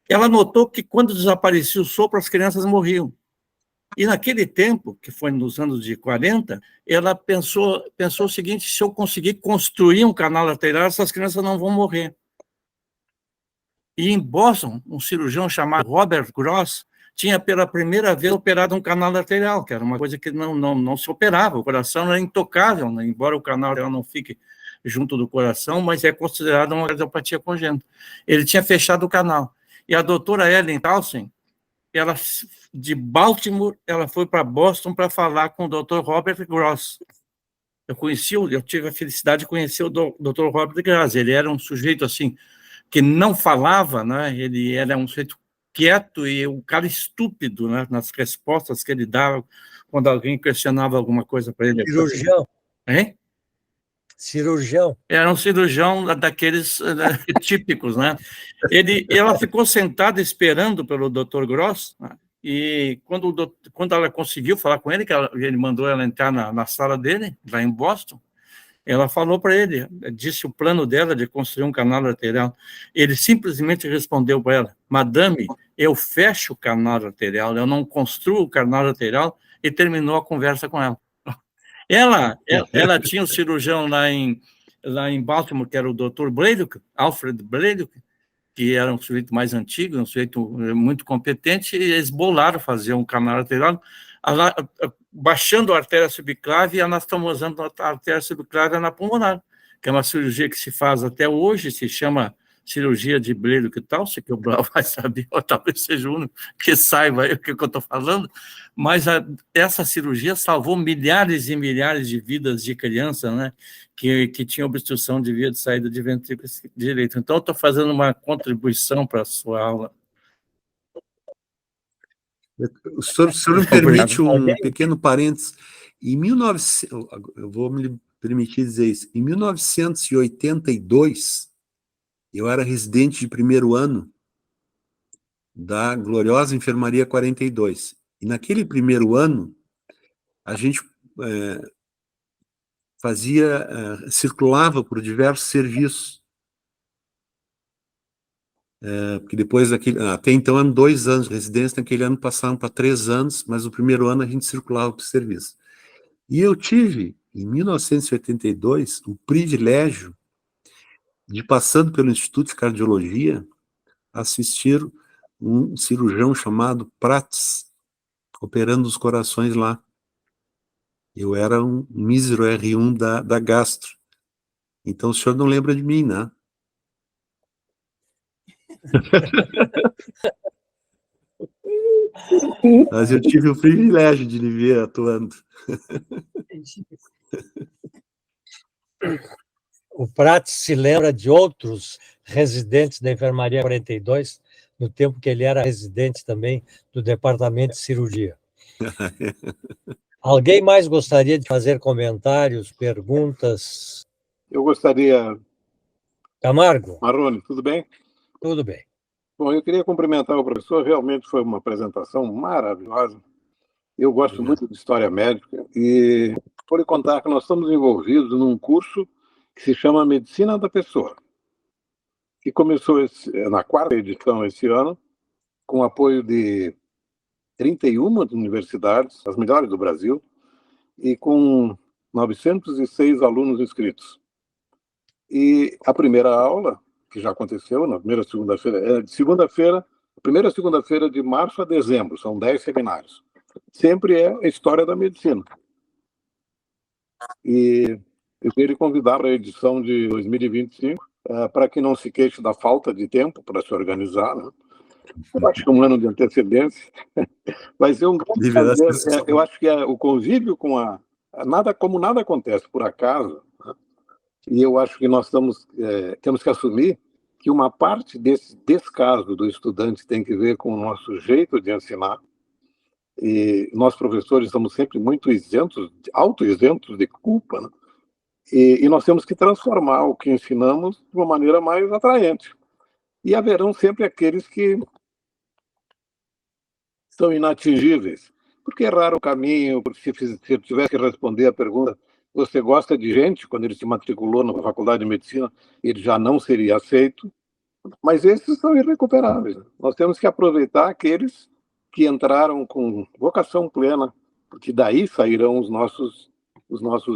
Ela notou que quando desaparecia o sopro, as crianças morriam. E naquele tempo, que foi nos anos de 40, ela pensou o seguinte: se eu conseguir construir um canal arterial, essas crianças não vão morrer. E em Boston, um cirurgião chamado Robert Gross tinha pela primeira vez operado um canal arterial, que era uma coisa que não se operava. O coração era intocável, né? Embora o canal arterial não fique junto do coração, mas é considerado uma cardiopatia congênita. Ele tinha fechado o canal. E a doutora Ellen Towson, ela, de Baltimore, ela foi para Boston para falar com o Dr. Robert Gross. Eu tive a felicidade de conhecer o Dr. Robert Gross. Ele era um sujeito assim que não falava, né? Ele era um sujeito quieto e um cara estúpido, né, nas respostas que ele dava quando alguém questionava alguma coisa para ele. Cirurgião. Hein? Cirurgião. Era um cirurgião daqueles típicos, né? Ela ficou sentada esperando pelo Dr. Gross, né? E quando ela conseguiu falar com ele, que ele mandou ela entrar na sala dele, lá em Boston, ela falou para ele, disse o plano dela de construir um canal arterial. Ele simplesmente respondeu para ela: Madame, eu fecho o canal arterial, eu não construo o canal arterial, e terminou a conversa com ela. Ela tinha um cirurgião lá em Baltimore, que era o Dr. Blaylock, Alfred Blaylock, que era um sujeito mais antigo, um sujeito muito competente, e eles bolaram fazer um canal arterial, baixando a artéria subclave e anastomosando a artéria subclave na pulmonar, que é uma cirurgia que se faz até hoje, se chama cirurgia de Blaylock e tal, se que o Blau vai saber, ou talvez seja o único que saiba o que eu estou falando, mas essa cirurgia salvou milhares e milhares de vidas de crianças, né, que tinham obstrução de via de saída de ventrículo direito. Então, eu estou fazendo uma contribuição para a sua aula. O senhor me permite um pequeno parênteses. Em 1900, eu vou me permitir dizer isso, em 1982, eu era residente de primeiro ano da gloriosa Enfermaria 42. E naquele primeiro ano, a gente circulava por diversos serviços. Porque depois, até então, eram 2 anos de residência, naquele ano passaram para 3 anos, mas no primeiro ano a gente circulava por serviço. E eu tive, em 1982, o privilégio de, passando pelo Instituto de Cardiologia, assistir um cirurgião chamado Prats, operando os corações lá. Eu era um mísero R1 da gastro. Então o senhor não lembra de mim, né? Mas eu tive o privilégio de lhe ver atuando. O Prats se lembra de outros residentes da Enfermaria 42, no tempo que ele era residente também do Departamento de Cirurgia. Alguém mais gostaria de fazer comentários, perguntas? Eu gostaria... Camargo? Marrone, tudo bem? Tudo bem. Bom, eu queria cumprimentar o professor, realmente foi uma apresentação maravilhosa. Eu gosto muito de história médica e vou lhe contar que nós estamos envolvidos num curso que se chama Medicina da Pessoa, que começou na 4ª edição esse ano, com apoio de 31 universidades, as melhores do Brasil, e com 906 alunos inscritos. E a primeira aula, que já aconteceu na primeira segunda-feira, primeira segunda-feira de março a dezembro, são 10 seminários. Sempre é a história da medicina. E eu queria convidar para a edição de 2025, para que não se queixe da falta de tempo para se organizar, né? Eu acho que um ano de antecedência vai ser um grande prazer. Eu acho que o convívio com nada acontece por acaso, né? E eu acho que nós temos que assumir que uma parte desse descaso do estudante tem que ver com o nosso jeito de ensinar. E nós, professores, estamos sempre muito auto-isentos de culpa, né? E nós temos que transformar o que ensinamos de uma maneira mais atraente. E haverão sempre aqueles que são inatingíveis, porque erraram o caminho, porque se eu tivesse que responder a pergunta, você gosta de gente? Quando ele se matriculou na Faculdade de Medicina, ele já não seria aceito, mas esses são irrecuperáveis. Nós temos que aproveitar aqueles que entraram com vocação plena, porque daí sairão os nossos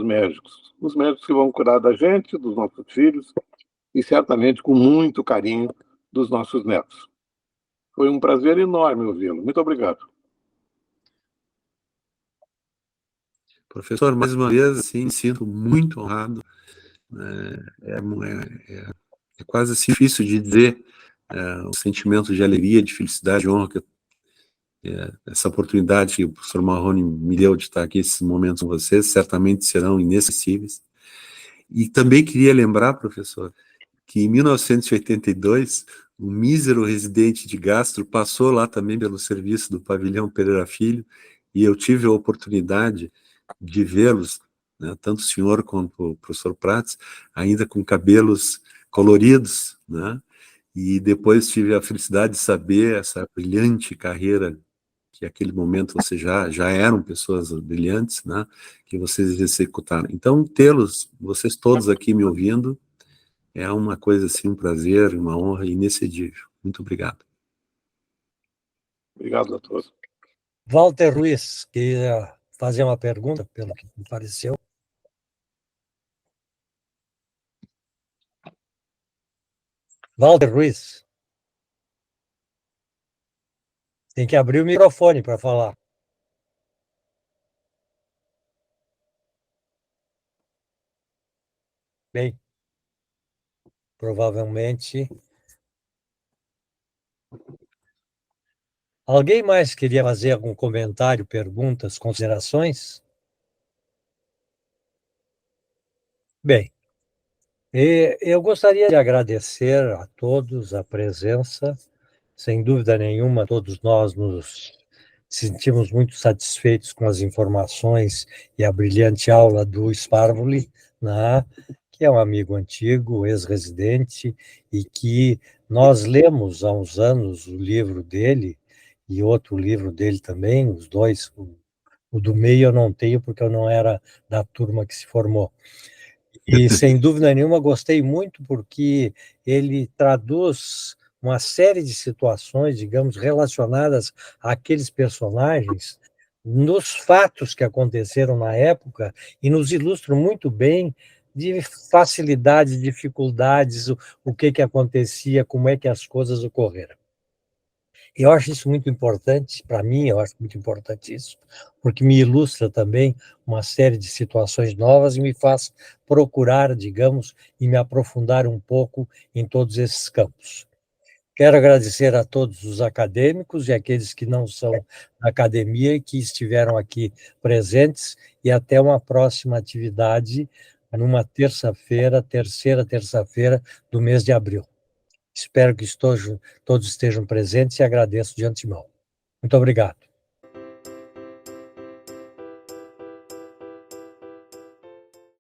médicos. Os médicos que vão cuidar da gente, dos nossos filhos, e certamente com muito carinho dos nossos netos. Foi um prazer enorme ouvi-lo. Muito obrigado. Professor, mais uma vez, assim, sinto muito honrado. É quase assim, difícil de dizer o sentimento de alegria, de felicidade, de honra, essa oportunidade que o professor Marrone me deu de estar aqui, esses momentos com vocês, certamente serão inesquecíveis. E também queria lembrar, professor, que em 1982, um mísero residente de gastro passou lá também pelo serviço do Pavilhão Pereira Filho, e eu tive a oportunidade de vê-los, né, tanto o senhor quanto o professor Prats, ainda com cabelos coloridos, né, e depois tive a felicidade de saber essa brilhante carreira, que naquele momento vocês já eram pessoas brilhantes, né, que vocês executaram. Então, tê-los, vocês todos aqui me ouvindo, é uma coisa assim, um prazer, uma honra inexcedível. Muito obrigado. Obrigado a todos. Walter Ruiz, queria fazer uma pergunta, pelo que me pareceu. Walter Ruiz. Tem que abrir o microfone para falar. Bem, provavelmente. Alguém mais queria fazer algum comentário, perguntas, considerações? Bem, eu gostaria de agradecer a todos a presença. Sem dúvida nenhuma, todos nós nos sentimos muito satisfeitos com as informações e a brilhante aula do Sparvoli, né, que é um amigo antigo, ex-residente, e que nós lemos há uns anos o livro dele e outro livro dele também, os dois. O do meio eu não tenho porque eu não era da turma que se formou. E, sem dúvida nenhuma, gostei muito porque ele traduz uma série de situações, digamos, relacionadas àqueles personagens, nos fatos que aconteceram na época, e nos ilustra muito bem de facilidades, dificuldades, o que acontecia, como é que as coisas ocorreram. Eu acho isso muito importante, para mim, eu acho muito importante isso, porque me ilustra também uma série de situações novas e me faz procurar, digamos, e me aprofundar um pouco em todos esses campos. Quero agradecer a todos os acadêmicos e aqueles que não são da academia e que estiveram aqui presentes, e até uma próxima atividade, numa terça-feira, terceira terça-feira do mês de abril. Espero que todos estejam presentes e agradeço de antemão. Muito obrigado.